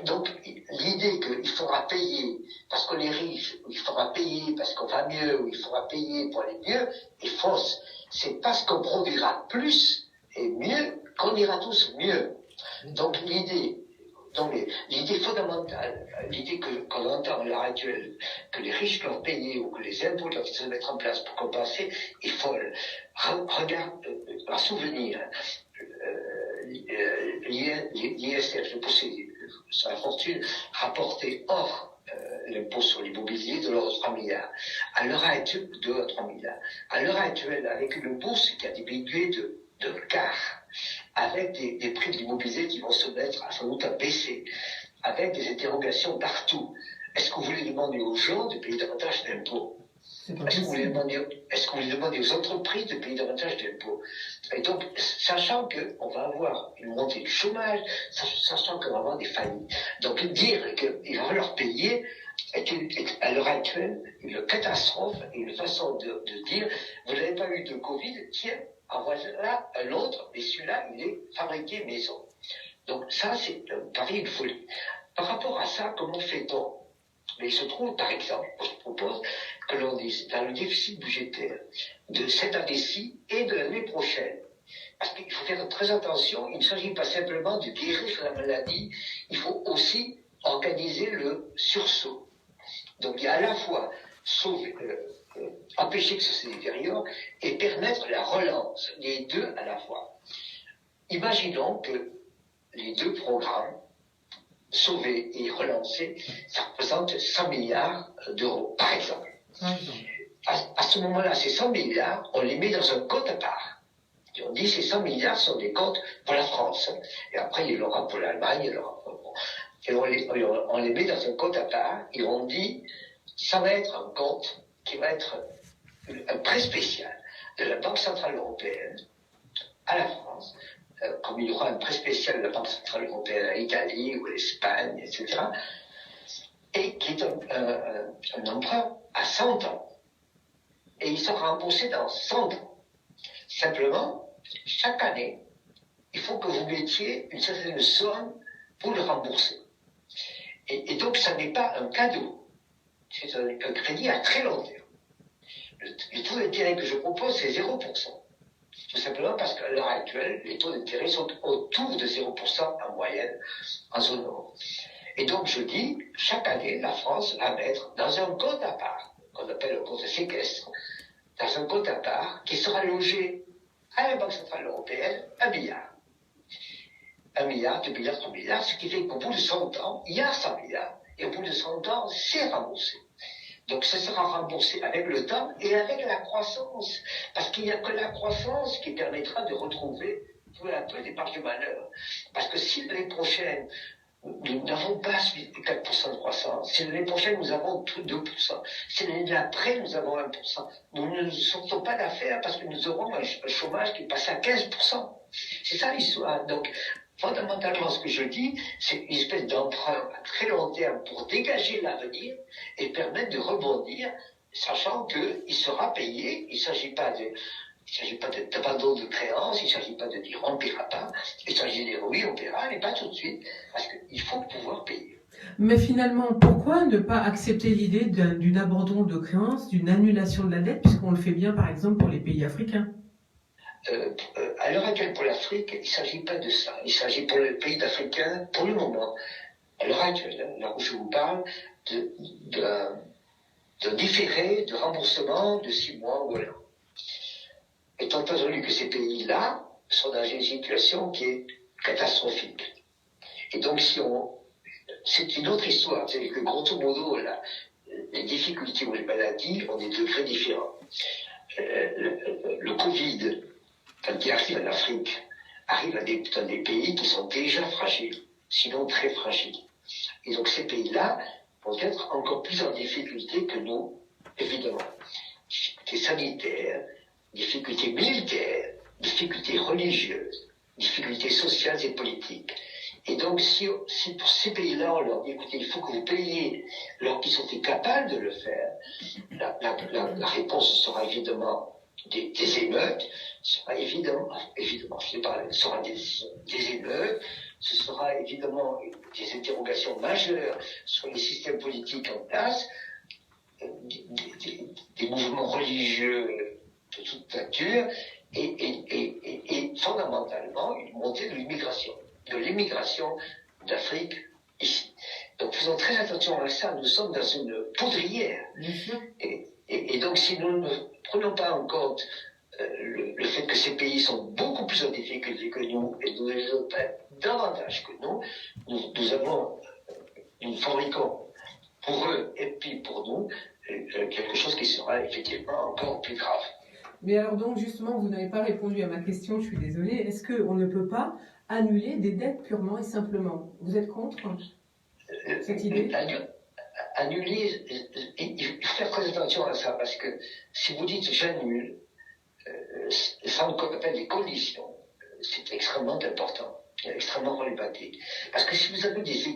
l'idée qu'il faudra payer parce qu'on est riche, ou il faudra payer parce qu'on va mieux, ou il faudra payer pour aller mieux, est fausse. C'est parce qu'on produira plus et mieux qu'on ira tous mieux. Donc l'idée fondamentale, l'idée qu'on entend à l'heure actuelle, que les riches doivent payer ou que les impôts doivent se mettre en place pour compenser, est folle. Regarde, un souvenir, l'ISF, le possédé sur la fortune, rapporté hors l'impôt sur l'immobilier de l'ordre de 3 milliards. À l'heure actuelle, 2 à 3 milliards. À l'heure actuelle, avec une bourse qui a diminué de quart, avec des prix de l'immobilier qui vont se mettre sans doute à baisser, avec des interrogations partout. Est-ce que vous voulez demander aux gens de payer davantage d'impôts ? Est-ce que vous voulez demander aux entreprises de payer davantage d'impôts ? Et donc, sachant qu'on va avoir une montée du chômage, sachant qu'on va avoir des faillites, donc dire qu'il va falloir payer est à l'heure actuelle une catastrophe et une façon de dire vous n'avez pas eu de Covid, tiens, en voilà un autre, mais celui-là, il est fabriqué maison. Donc ça, c'est pareil une folie. Par rapport à ça, comment fait-on ? Mais il se trouve, par exemple, je propose que l'on dise dans le déficit budgétaire de cette année-ci et de l'année prochaine. Parce qu'il faut faire très attention, il ne s'agit pas simplement de guérir la maladie, il faut aussi organiser le sursaut. Donc il y a à la fois empêcher que ça se détériore et permettre la relance, les deux à la fois. Imaginons que les deux programmes, sauver et relancer, ça représente 100 milliards d'euros, par exemple. À ce moment-là, ces 100 milliards, on les met dans un compte à part. Et on dit ces 100 milliards sont des comptes pour la France. Et après, il y en aura pour l'Allemagne, il y en aura pour... Et on les met dans un compte à part et on dit, ça va être un compte qui va être un prêt spécial de la Banque Centrale Européenne à la France, comme il y aura un prêt spécial de la Banque Centrale Européenne à l'Italie ou à l'Espagne, etc., et qui est un emprunt à 100 ans. Et il sera remboursé dans 100 ans. Simplement, chaque année, il faut que vous mettiez une certaine somme pour le rembourser. Et donc, ça n'est pas un cadeau. C'est un crédit à très long terme. le taux d'intérêt que je propose, c'est 0%. Tout simplement parce qu'à l'heure actuelle, les taux d'intérêt sont autour de 0% en moyenne en zone euro. Et donc je dis, chaque année, la France va mettre dans un compte à part, qu'on appelle un compte séquestre, dans un compte à part, qui sera logé à la Banque Centrale Européenne, 1 milliard. 1 milliard, 2 milliards, 3 milliards, ce qui fait qu'au bout de 100 ans, il y a 100 milliards. Et au bout de 100 ans, c'est remboursé. Donc ce sera remboursé avec le temps et avec la croissance. Parce qu'il n'y a que la croissance qui permettra de retrouver peu à peu des marges de manœuvre. Parce que si l'année prochaine, nous n'avons pas 4% de croissance, si l'année prochaine nous avons 2%, si l'année d'après nous avons 1%, nous ne sortons pas d'affaires parce que nous aurons un chômage qui passe à 15%. C'est ça l'histoire. Donc, fondamentalement, ce que je dis, c'est une espèce d'emprunt à très long terme pour dégager l'avenir et permettre de rebondir, sachant qu'il sera payé. Il ne s'agit pas d'abandon de créances, il ne s'agit pas de dire on ne paiera pas, il s'agit de dire oui, on paiera, mais pas tout de suite, parce qu'il faut pouvoir payer. Mais finalement, pourquoi ne pas accepter l'idée d'une abandon de créances, d'une annulation de la dette, puisqu'on le fait bien, par exemple, pour les pays africains? À l'heure actuelle, pour l'Afrique, il ne s'agit pas de ça. Il s'agit pour les pays africains, pour le moment, à l'heure actuelle, là où je vous parle, de différé de remboursement de 6 mois ou 1 an. Étant entendu que ces pays-là sont dans une situation qui est catastrophique. Et donc, c'est une autre histoire. C'est que, grosso modo, là, les difficultés ou les maladies ont des degrés différents. Le Covid, quand il arrive en Afrique, arrive dans des pays qui sont déjà fragiles, sinon très fragiles. Et donc ces pays-là vont être encore plus en difficulté que nous, évidemment. Difficultés sanitaires, difficultés militaires, difficultés religieuses, difficultés sociales et politiques. Et donc si pour ces pays-là, on leur dit, écoutez, il faut que vous payiez, alors qu'ils sont capables de le faire, la réponse sera évidemment des émeutes, sera évidemment, sera des émeutes, ce sera évidemment des interrogations majeures sur les systèmes politiques en place, des mouvements religieux de toute nature, et fondamentalement une montée de l'immigration d'Afrique ici. Donc faisons très attention à ça, nous sommes dans une poudrière. Et donc si nous ne prenons pas en compte le fait que ces pays sont beaucoup plus en difficulté que nous et nous les autres davantage que nous fabriquons pour eux et puis pour nous quelque chose qui sera effectivement encore plus grave. Mais alors donc justement, vous n'avez pas répondu à ma question, je suis désolée. Est-ce qu'on ne peut pas annuler des dettes purement et simplement? Vous êtes contre cette idée? Annuler, il faut faire très attention à ça, parce que si vous dites j'annule, ça on appelle des conditions, c'est extrêmement important, extrêmement problématique. Parce que si vous avez des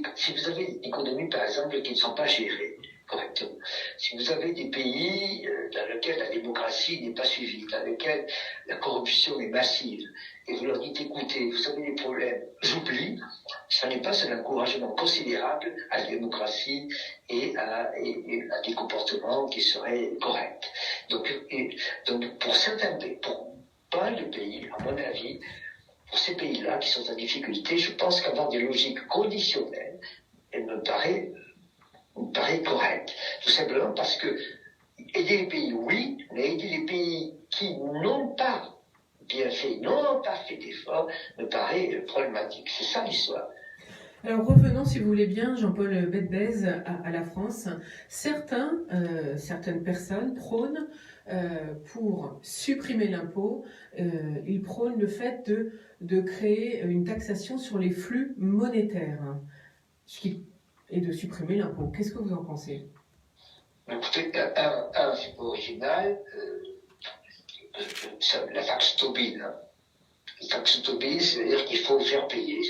économies, par exemple, qui ne sont pas gérées correctement, si vous avez des pays dans lesquels la démocratie n'est pas suivie, dans lesquels la corruption est massive, et vous leur dites, écoutez, vous avez des problèmes, j'oublie, ça n'est pas un encouragement considérable à la démocratie et à des comportements qui seraient corrects. Donc pour certains pays, pour pas mal de pays, à mon avis, pour ces pays-là qui sont en difficulté, je pense qu'avoir des logiques conditionnelles, elle me paraît correct. Tout simplement parce que aider les pays, oui, mais aider les pays qui n'ont pas bien fait, n'ont pas fait d'efforts, me paraît problématique. C'est ça l'histoire. Alors revenons, si vous voulez bien, Jean-Paul Bedbez, à la France. Certaines personnes prônent pour supprimer l'impôt, ils prônent le fait de créer une taxation sur les flux monétaires et de supprimer l'impôt. Qu'est-ce que vous en pensez? Écoutez, c'est pas original, la taxe Tobin. La taxe Tobin, c'est-à-dire qu'il faut faire payer.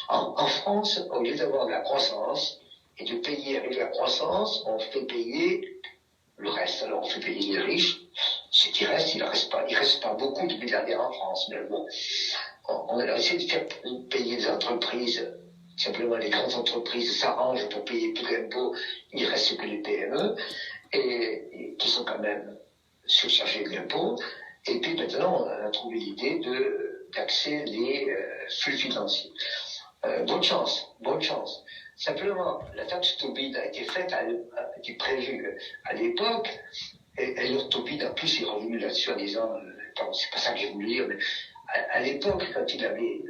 En France, au lieu d'avoir de la croissance et de payer avec la croissance, on fait payer le reste. Alors on fait payer les riches. Ce qui reste, il reste pas beaucoup de milliardaires en France, mais bon, on a essayé de faire payer les entreprises. Simplement, les grandes entreprises s'arrangent pour payer plus d'impôts, il ne reste que les PME, et qui sont quand même surchargés d'impôts. Et puis maintenant, on a trouvé l'idée de taxer les flux financiers. Bonne chance, bonne chance. Simplement, la taxe Tobin a été faite, a été prévue à l'époque, et leur Tobin en plus est revenu là-dessus en disant, c'est pas ça que j'ai voulu dire, mais à l'époque, quand il avait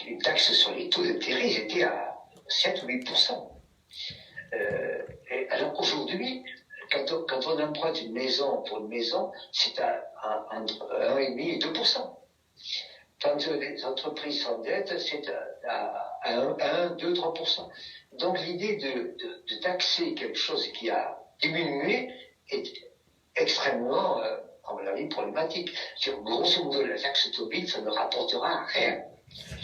une taxe sur les taux d'intérêt, ils étaient à 7 ou 8%. Alors qu'aujourd'hui, quand on emprunte une maison pour une maison, c'est entre 1,5 et 2%. Quand les entreprises s'endettent, c'est à 1, 2, 3%. Donc l'idée de taxer quelque chose qui a diminué est extrêmement, à mon avis, problématique. Grosso modo, la taxe Tobin, ça ne rapportera rien.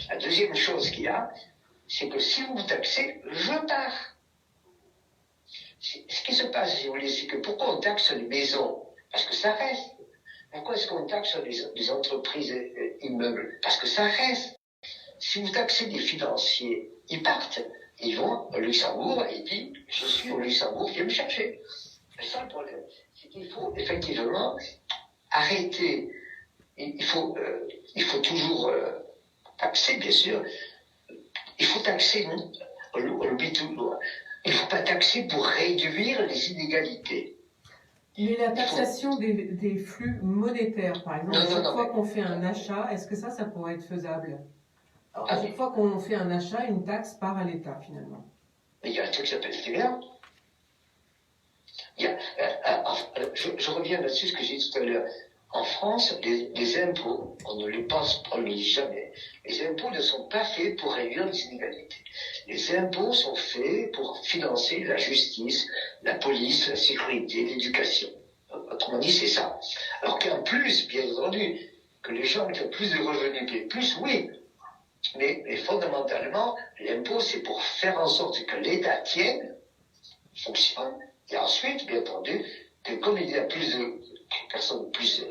La deuxième chose qu'il y a, c'est que si vous taxez, je pars. Ce qui se passe, si vous voulez, c'est que pourquoi on taxe les maisons? Parce que ça reste. Pourquoi est-ce qu'on taxe les entreprises immeubles? Parce que ça reste. Si vous taxez des financiers, ils partent. Ils vont au Luxembourg et ils disent « Je suis au Luxembourg, viens me chercher ». C'est ça le problème. C'est qu'il faut effectivement arrêter. Il faut toujours taxer, bien sûr. Il faut taxer, on l'oublie toujours. Il ne faut pas taxer pour réduire les inégalités. Mais la taxation des flux monétaires, par exemple, à chaque fois qu'on fait un achat, est-ce que ça pourrait être faisable? Alors, à chaque fois qu'on fait un achat, une taxe part à l'État, finalement. Mais il y a un truc qui s'appelle TVA. Je reviens là-dessus, ce que j'ai dit tout à l'heure. En France, les impôts, on ne le dit jamais, les impôts ne sont pas faits pour réduire les inégalités. Les impôts sont faits pour financer la justice, la police, la sécurité, l'éducation. Autrement dit, c'est ça. Alors qu'en plus, bien entendu, que les gens qui ont plus de revenus payent plus, oui. Mais fondamentalement, l'impôt, c'est pour faire en sorte que l'État tienne, fonctionne, et ensuite, bien entendu, que comme il y a plus de personnes plus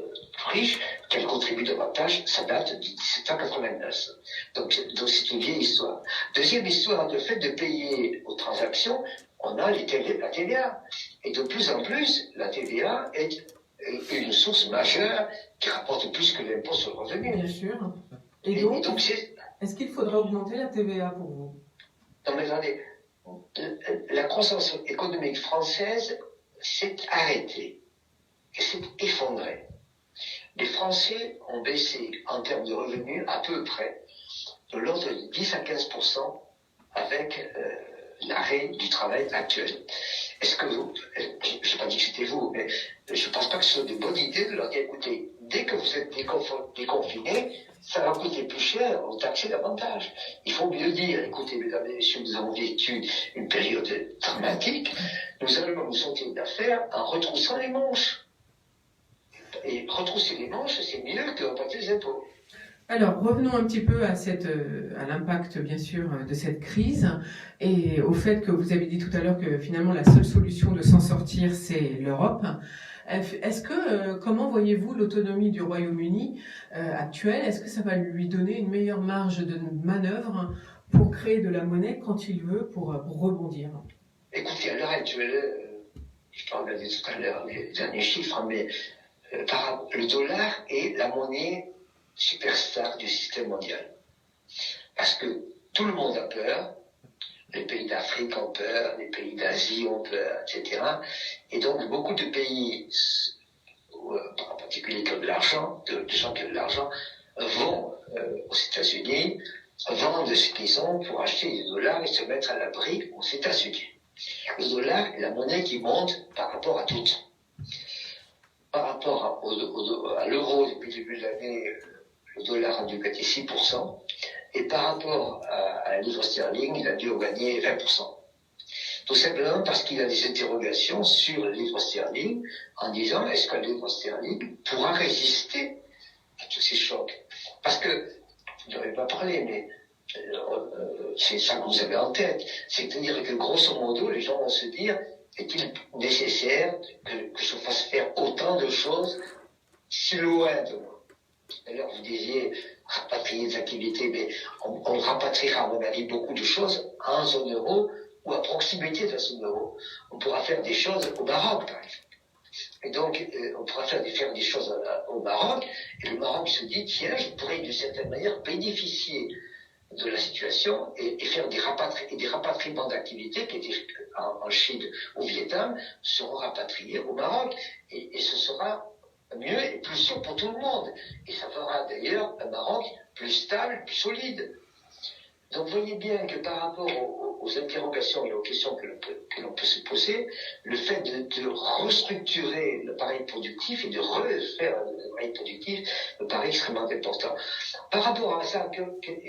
riches, qu'elles contribuent davantage, ça date de 1789. Donc c'est une vieille histoire. Deuxième histoire, le fait de payer aux transactions, on a la TVA. Et de plus en plus, la TVA est une source majeure qui rapporte plus que l'impôt sur le revenu. Bien sûr. Et donc est-ce qu'il faudrait augmenter la TVA pour vous? Non mais attendez, la croissance économique française s'est arrêtée et s'est effondrée. Les Français ont baissé en termes de revenus à peu près de l'ordre de 10 à 15% avec l'arrêt du travail actuel. Est-ce que vous, je n'ai pas dit que c'était vous, mais je ne pense pas que ce soit de bonne idée de leur dire, écoutez, dès que vous êtes déconfinés, ça va coûter plus cher, on taxe davantage. Il faut mieux dire, écoutez, mesdames et messieurs, nous avons vécu une période dramatique, nous allons nous sortir d'affaires en retroussant les manches. Et retrousser les manches, c'est mieux que repartir les impôts. Alors, revenons un petit peu à l'impact, bien sûr, de cette crise et au fait que vous avez dit tout à l'heure que finalement la seule solution de s'en sortir, c'est l'Europe. Comment voyez-vous l'autonomie du Royaume-Uni actuelle? Est-ce que ça va lui donner une meilleure marge de manœuvre pour créer de la monnaie quand il veut, pour rebondir? Écoutez, à l'heure actuelle, je peux regarder tout à l'heure les derniers chiffres, mais le dollar est la monnaie superstar du système mondial. Parce que tout le monde a peur, les pays d'Afrique ont peur, les pays d'Asie ont peur, etc. Et donc beaucoup de pays, en particulier qui ont de l'argent, de gens qui ont de l'argent, vont aux États-Unis, vendent ce qu'ils ont pour acheter des dollars et se mettre à l'abri aux États-Unis. Le dollar est la monnaie qui monte par rapport à toutes. Par rapport à l'euro depuis le début de l'année, le dollar a dû gagner 6%, et par rapport à la livre sterling, il a dû gagner 20%. Tout simplement parce qu'il y a des interrogations sur le livre sterling en disant est-ce que le livre sterling pourra résister à tous ces chocs? Parce que, je n'aurais pas parlé, mais c'est ça que vous avez en tête, c'est-à-dire que grosso modo, les gens vont se dire est-il nécessaire que je fasse faire autant de choses si loin de moi? D'ailleurs, vous disiez rapatrier des activités, mais on rapatriera, à mon avis, beaucoup de choses en zone euro ou à proximité de la zone euro. On pourra faire des choses au Maroc, par exemple. Et donc, on pourra faire des choses au Maroc, et le Maroc se dit, tiens, je pourrais d'une certaine manière bénéficier de la situation et faire des rapatriements d'activités qui étaient en Chine, au Vietnam, seront rapatriés au Maroc. Et ce sera mieux et plus sûr pour tout le monde. Et ça fera d'ailleurs un Maroc plus stable, plus solide. Donc vous voyez bien que par rapport aux interrogations et aux questions que l'on peut se poser, le fait de restructurer l'appareil productif et de refaire l'appareil productif me paraît extrêmement important. Par rapport à ça, quelle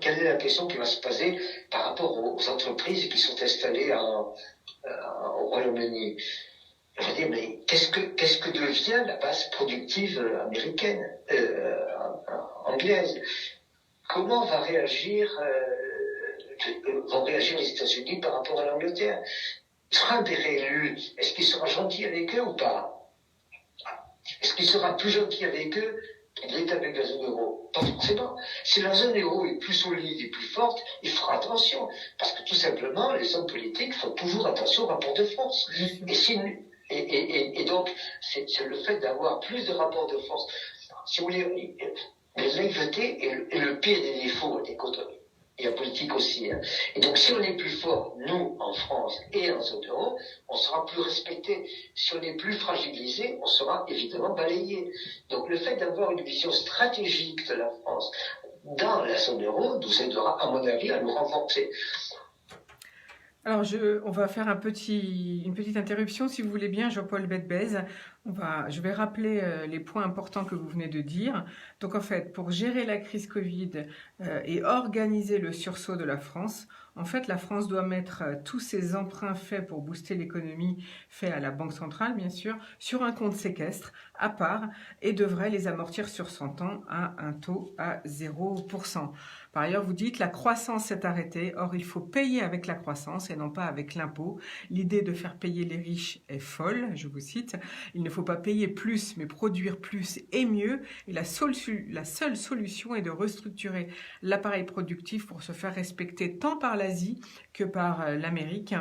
est la question qui va se poser par rapport aux entreprises qui sont installées au Royaume-Uni? Je veux dire, mais qu'est-ce que devient la base productive américaine, anglaise? Comment vont réagir les États-Unis par rapport à l'Angleterre? Trump est réélu, est-ce qu'il sera gentil avec eux ou pas? Est-ce qu'il sera plus gentil avec eux qu'il est avec la zone euro? Pas forcément. Si la zone euro est plus solide et plus forte, il fera attention. Parce que tout simplement, les hommes politiques font toujours attention au rapport de force. Et donc, c'est le fait d'avoir plus de rapports de force. Si vous voulez, la naïveté est le pire des défauts d'économie. Et la politique aussi. Hein. Et donc, si on est plus fort, nous, en France et en zone euro, on sera plus respecté. Si on est plus fragilisé, on sera évidemment balayé. Donc, le fait d'avoir une vision stratégique de la France dans la zone euro nous aidera, à mon avis, à nous renforcer. Alors, on va faire une petite interruption, si vous voulez bien, Jean-Paul Bedbez. Je vais rappeler les points importants que vous venez de dire. Donc, en fait, pour gérer la crise Covid et organiser le sursaut de la France, en fait, la France doit mettre tous ses emprunts faits pour booster l'économie, faits à la Banque centrale, bien sûr, sur un compte séquestre à part et devrait les amortir sur 100 ans à un taux à 0%. Par ailleurs, vous dites la croissance s'est arrêtée. Or, il faut payer avec la croissance et non pas avec l'impôt. L'idée de faire payer les riches est folle, je vous cite. Il ne faut pas payer plus, mais produire plus et mieux. Et la seule solution est de restructurer l'appareil productif pour se faire respecter tant par l'Asie que par l'Amérique.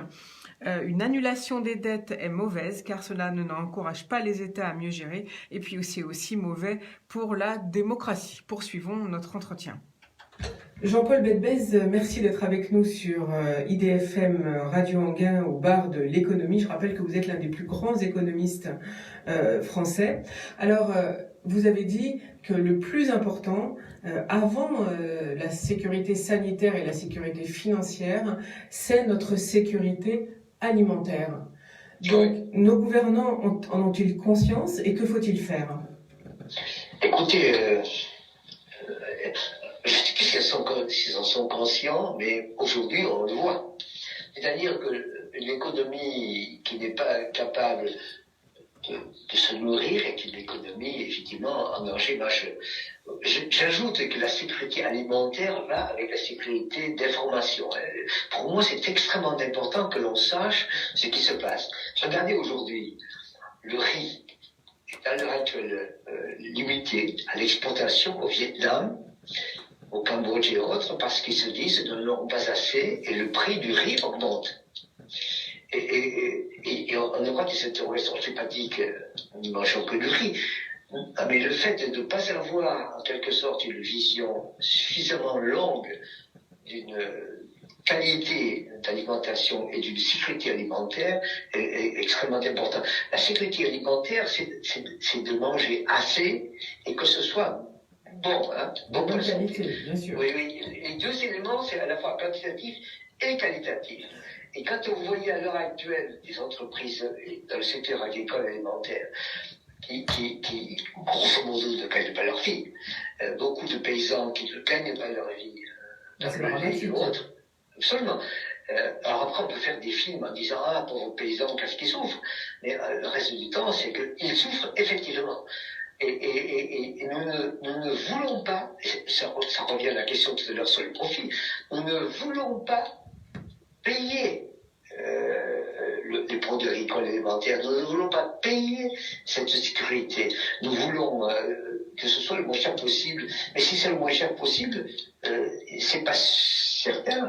Une annulation des dettes est mauvaise car cela n'encourage pas les États à mieux gérer. Et puis c'est aussi mauvais pour la démocratie. Poursuivons notre entretien. Jean-Paul Bedbez, merci d'être avec nous sur IDFM Radio Anguin au bar de l'économie. Je rappelle que vous êtes l'un des plus grands économistes français. Alors, vous avez dit que le plus important, avant la sécurité sanitaire et la sécurité financière, c'est notre sécurité alimentaire. Donc, nos gouvernants en ont-ils conscience et que faut-il faire? Écoutez, je ne sais plus s'ils en sont conscients, mais aujourd'hui, on le voit. C'est-à-dire qu'une économie qui n'est pas capable de se nourrir est une économie, effectivement, en danger majeur. J'ajoute que la sécurité alimentaire va avec la sécurité d'information. Pour moi, c'est extrêmement important que l'on sache ce qui se passe. Regardez aujourd'hui, le riz est à l'heure actuelle limité à l'exportation au Vietnam, au Cambodge et autres, parce qu'ils se disent qu'ils n'en ont pas assez et le prix du riz augmente. Et en Europe, cette interrogation, je n'ai pas dit que nous ne mangeons que du riz, mais le fait de ne pas avoir, en quelque sorte, une vision suffisamment longue d'une qualité d'alimentation et d'une sécurité alimentaire est extrêmement important. La sécurité alimentaire, c'est de manger assez et que ce soit bon, hein, bon pour la santé. Bien sûr. Oui. Les deux éléments, c'est à la fois quantitatif et qualitatif. Et quand vous voyez à l'heure actuelle des entreprises dans le secteur agricole alimentaire qui grosso modo, ne gagnent pas leur vie, beaucoup de paysans qui ne gagnent pas leur vie dans le lait ou autre, absolument. Alors après, on peut faire des films en disant « Ah, pauvres paysans, qu'est-ce qu'ils souffrent ?» Mais le reste du temps, c'est qu'ils souffrent effectivement. Et nous ne voulons pas, ça revient à la question tout à l'heure sur le profit, nous ne voulons pas payer les produits agricoles alimentaires, nous ne voulons pas payer cette sécurité. Nous voulons que ce soit le moins cher possible. Mais si c'est le moins cher possible, c'est certain,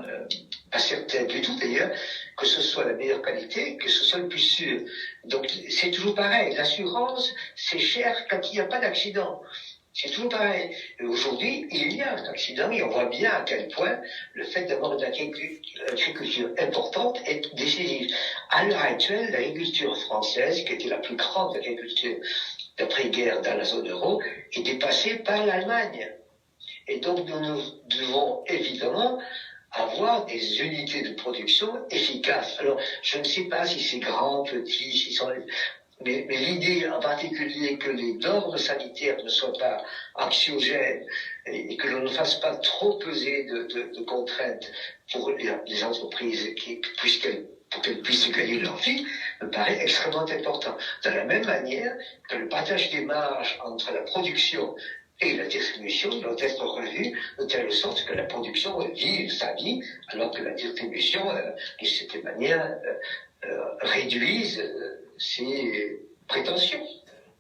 pas certain du tout d'ailleurs, que ce soit la meilleure qualité, que ce soit le plus sûr. Donc c'est toujours pareil, l'assurance c'est cher quand il n'y a pas d'accident. C'est toujours pareil. Et aujourd'hui, il y a un accident et on voit bien à quel point le fait d'avoir une agriculture importante est décisif. À l'heure actuelle, l'agriculture française, qui était la plus grande agriculture d'après-guerre dans la zone euro, est dépassée par l'Allemagne. Et donc nous devons évidemment avoir des unités de production efficaces. Alors, je ne sais pas si c'est grand, petit, si sont... mais l'idée en particulier que les normes sanitaires ne soient pas anxiogènes et que l'on ne fasse pas trop peser de contraintes pour les entreprises pour qu'elles puissent gagner leur vie, me paraît extrêmement important. De la même manière que le partage des marges entre la production et la distribution doit être revue de telle sorte que la production vive sa vie, alors que la distribution, de cette manière, réduise ses prétentions.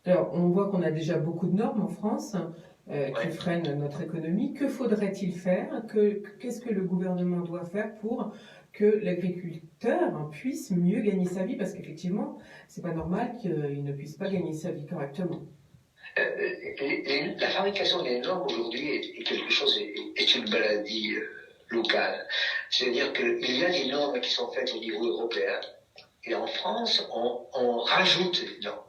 Alors, on voit qu'on a déjà beaucoup de normes en France qui freinent notre économie. Que faudrait-il faire? Qu'est-ce que le gouvernement doit faire pour que l'agriculteur puisse mieux gagner sa vie? Parce qu'effectivement, c'est pas normal qu'il ne puisse pas gagner sa vie correctement. La fabrication des normes aujourd'hui est quelque chose, est une maladie locale. C'est-à-dire qu'il y a des normes qui sont faites au niveau européen, et en France, on rajoute des normes.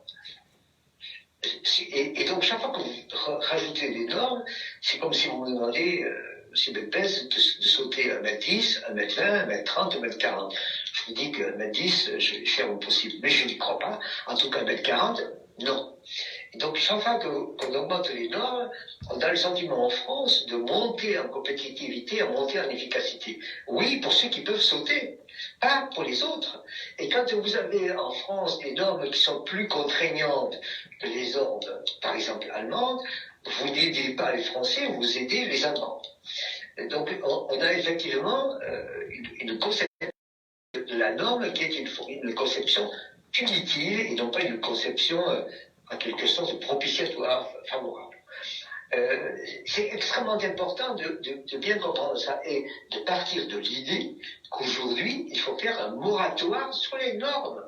Et donc, chaque fois que vous rajoutez des normes, c'est comme si vous me demandez, M. Belpès, de sauter 1m10, 1m20, 1m30, 1m40. Je vous dis que 1m10, je vais faire au possible, mais je n'y crois pas. En tout cas, 1m40, non. Et donc, chaque fois qu'on augmente les normes, on a le sentiment en France de monter en compétitivité, de monter en efficacité. Oui, pour ceux qui peuvent sauter, pas pour les autres. Et quand vous avez en France des normes qui sont plus contraignantes que les normes, par exemple, allemandes, vous n'aidez pas les Français, vous aidez les Allemands. Et donc, on a effectivement une conception de la norme qui est une conception punitive et non pas une conception en quelque sorte propitiatoire, favorable. C'est extrêmement important de bien comprendre ça et de partir de l'idée qu'aujourd'hui, il faut faire un moratoire sur les normes.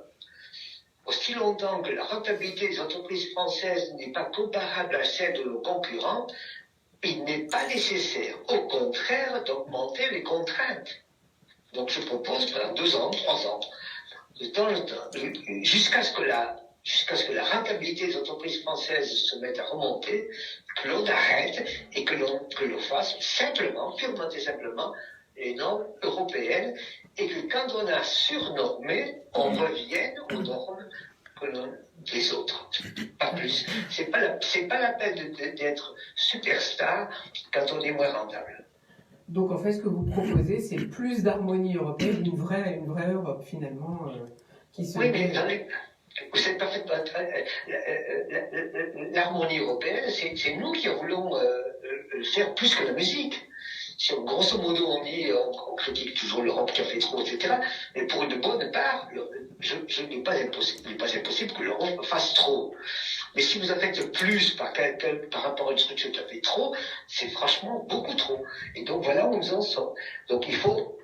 Aussi longtemps que la rentabilité des entreprises françaises n'est pas comparable à celle de nos concurrents, il n'est pas nécessaire, au contraire, d'augmenter les contraintes. Donc je propose pendant 2 ans, 3 ans, de temps en temps, jusqu'à ce que la rentabilité des entreprises françaises se mette à remonter, que l'on arrête et que l'on fasse simplement, purement et simplement, les normes européennes et que quand on a surnormé, on revienne aux normes des autres. Pas plus. C'est pas la peine d'être superstar quand on est moins rentable. Donc en fait, ce que vous proposez, c'est plus d'harmonie européenne, une vraie Europe finalement qui se... Oui, mais vous êtes parfaitement... L'harmonie européenne, c'est nous qui voulons faire plus que la musique. Si grosso modo on critique toujours l'Europe qui a fait trop, etc. Mais pour une bonne part, il n'est pas impossible que l'Europe fasse trop. Mais si vous en faites plus par rapport à une structure qui a fait trop, c'est franchement beaucoup trop. Et donc voilà où nous en sommes. Donc il faut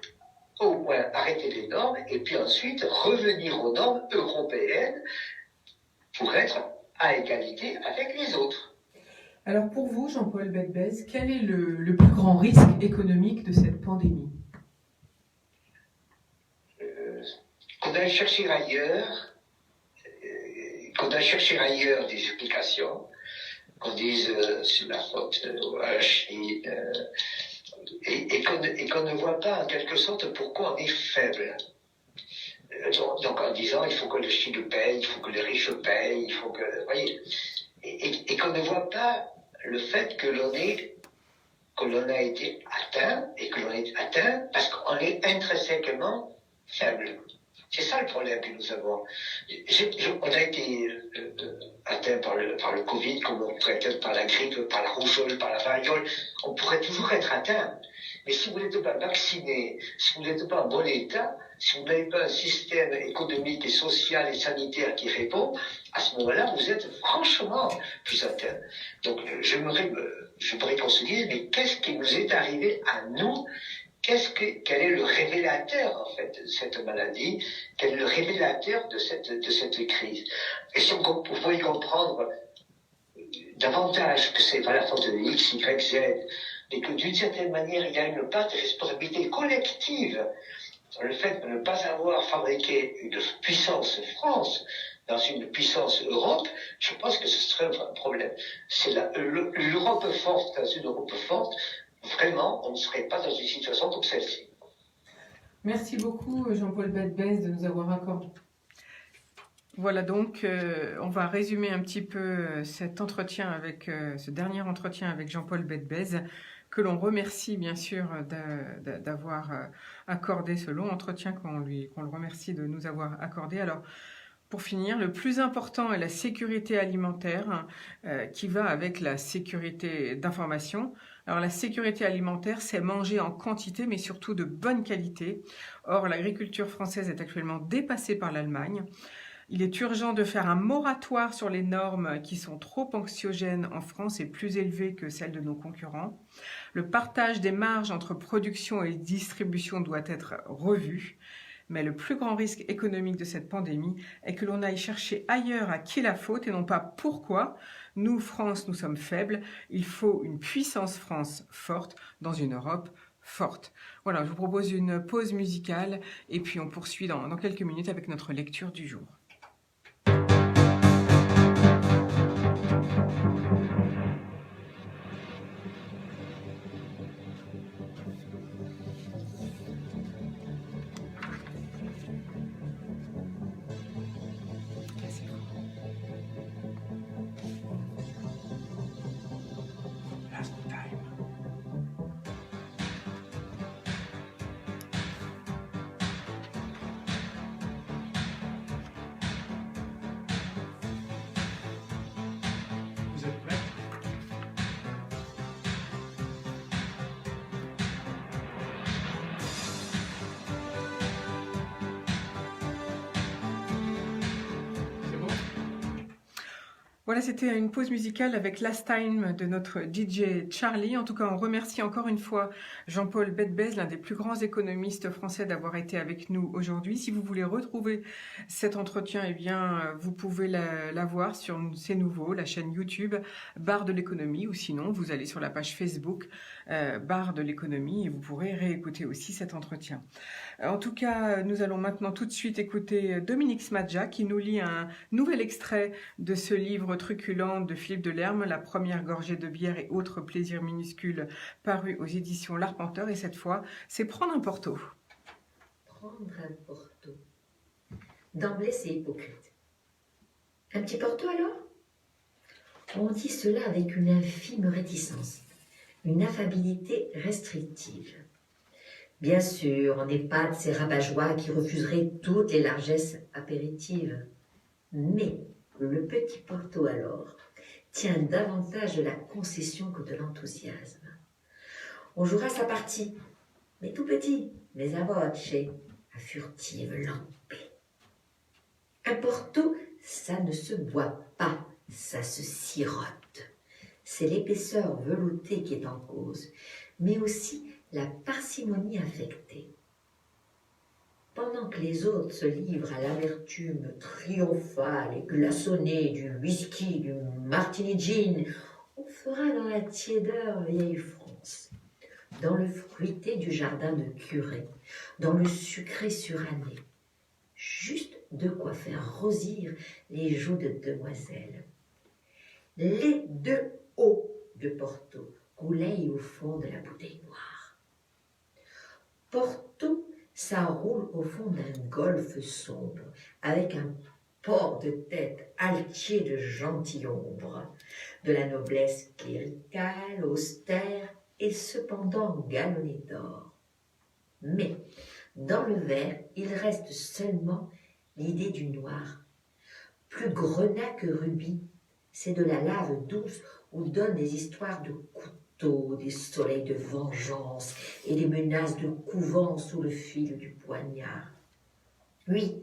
au moins arrêter les normes et puis ensuite revenir aux normes européennes pour être à égalité avec les autres. Alors pour vous, Jean-Paul Belpès, quel est le plus grand risque économique de cette pandémie? Qu'on aille chercher ailleurs des explications, qu'on dise c'est la faute à la Chine, et qu'on ne voit pas en quelque sorte pourquoi on est faible. Donc en disant il faut que le Chine paye, il faut que les riches payent, il faut que... Voyez, et qu'on ne voit pas le fait que l'on a été atteint, et que l'on est atteint parce qu'on est intrinsèquement faible. C'est ça le problème que nous avons. On a été atteint par le Covid, comme on pourrait être par la grippe, par la rougeole, par la variole. On pourrait toujours être atteint. Mais si vous n'êtes pas vacciné, si vous n'êtes pas en bon état, si vous n'avez pas un système économique et social et sanitaire qui répond, à ce moment-là, vous êtes franchement plus atteint. Donc, j'aimerais qu'on se dise, mais qu'est-ce qui nous est arrivé à nous quel est le révélateur, en fait, de cette maladie? Quel est le révélateur de cette crise? Et si on pouvait comprendre davantage que c'est pas la faute de X, Y, Z, et que d'une certaine manière, il y a une part de responsabilité collective dans le fait de ne pas avoir fabriqué une puissance France dans une puissance Europe, je pense que ce serait un vrai problème. C'est l'Europe forte, dans une Europe forte, vraiment, on ne serait pas dans une situation comme celle-ci. Merci beaucoup Jean-Paul Bedbez de nous avoir accordé. Voilà donc, on va résumer un petit peu cet entretien avec, ce dernier entretien avec Jean-Paul Bedbez, que l'on remercie bien sûr d'avoir accordé ce long entretien, qu'on le remercie de nous avoir accordé. Alors, pour finir, le plus important est la sécurité alimentaire qui va avec la sécurité d'information. Alors la sécurité alimentaire, c'est manger en quantité, mais surtout de bonne qualité. Or, l'agriculture française est actuellement dépassée par l'Allemagne. Il est urgent de faire un moratoire sur les normes qui sont trop anxiogènes en France et plus élevées que celles de nos concurrents. Le partage des marges entre production et distribution doit être revu. Mais le plus grand risque économique de cette pandémie est que l'on aille chercher ailleurs à qui la faute et non pas pourquoi. Nous, France, nous sommes faibles. Il faut une puissance France forte dans une Europe forte. Voilà, je vous propose une pause musicale et puis on poursuit dans quelques minutes avec notre lecture du jour. Voilà, c'était une pause musicale avec Last Time de notre DJ Charlie. En tout cas, on remercie encore une fois Jean-Paul Bedbez, l'un des plus grands économistes français, d'avoir été avec nous aujourd'hui. Si vous voulez retrouver cet entretien, eh bien, vous pouvez la voir sur C'est Nouveau, la chaîne YouTube Bar de l'économie, ou sinon, vous allez sur la page Facebook Bar de l'économie et vous pourrez réécouter aussi cet entretien. En tout cas, nous allons maintenant tout de suite écouter Dominique Smadja qui nous lit un nouvel extrait de ce livre truculent de Philippe Delerme, La première gorgée de bière et autres plaisirs minuscules, paru aux éditions L'Arpenteur. Et cette fois, c'est Prendre un Porto. Prendre un Porto. D'emblée, c'est hypocrite. Un petit Porto alors? On dit cela avec une infime réticence, une affabilité restrictive. Bien sûr, on n'est pas de ces rabat-joie qui refuseraient toutes les largesses apéritives. Mais le petit Porto alors tient davantage de la concession que de l'enthousiasme. On jouera sa partie, mais tout petit, mais à voce, à furtive lampée. Un Porto, ça ne se boit pas, ça se sirote. C'est l'épaisseur veloutée qui est en cause, mais aussi la parcimonie affectée. Pendant que les autres se livrent à l'amertume triomphale et glaçonnée du whisky, du martini gin, on fera dans la tiédeur vieille France, dans le fruité du jardin de curé, dans le sucré suranné, juste de quoi faire rosir les joues de demoiselles. Les deux hauts de Porto coulaient au fond de la bouteille noire. Porto, ça roule au fond d'un golfe sombre, avec un port de tête altier de gentilhombre, de la noblesse cléricale, austère et cependant galonnée d'or. Mais, dans le verre, il reste seulement l'idée du noir. Plus grenat que rubis, c'est de la lave douce où donnent des histoires de couteaux, des soleils de vengeance et des menaces de couvent sous le fil du poignard. Oui,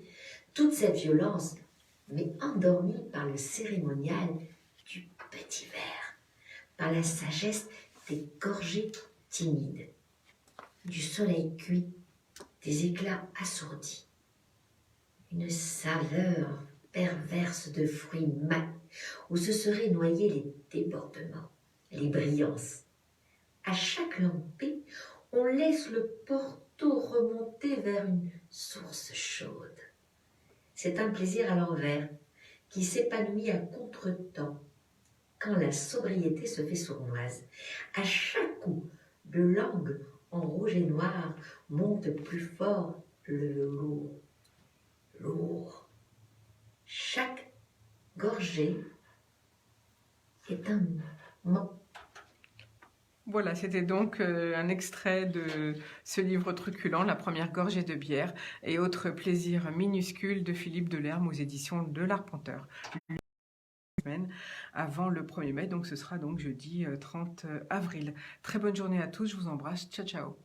toute cette violence, mais endormie par le cérémonial du petit verre, par la sagesse des gorgées timides. du soleil cuit, des éclats assourdis, une saveur perverse de fruits mat où se seraient noyés les débordements, les brillances. À chaque lampée, on laisse le porto remonter vers une source chaude. C'est un plaisir à l'envers qui s'épanouit à contre-temps quand la sobriété se fait sournoise. À chaque coup de langue en rouge et noir monte plus fort le lourd. Lourd. Chaque gorgée est un mot. Voilà, c'était donc un extrait de ce livre truculent, La première gorgée de bière et autres plaisirs minuscules de Philippe Delerme aux éditions de l'Arpenteur. Avant le 1er mai, donc ce sera donc jeudi 30 avril. Très bonne journée à tous, je vous embrasse, ciao ciao.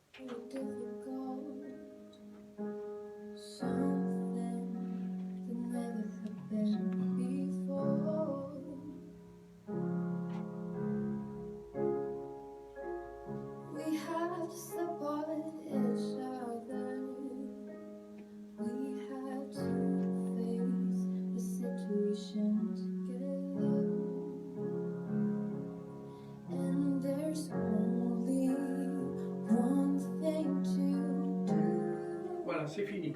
Voilà, c'est fini.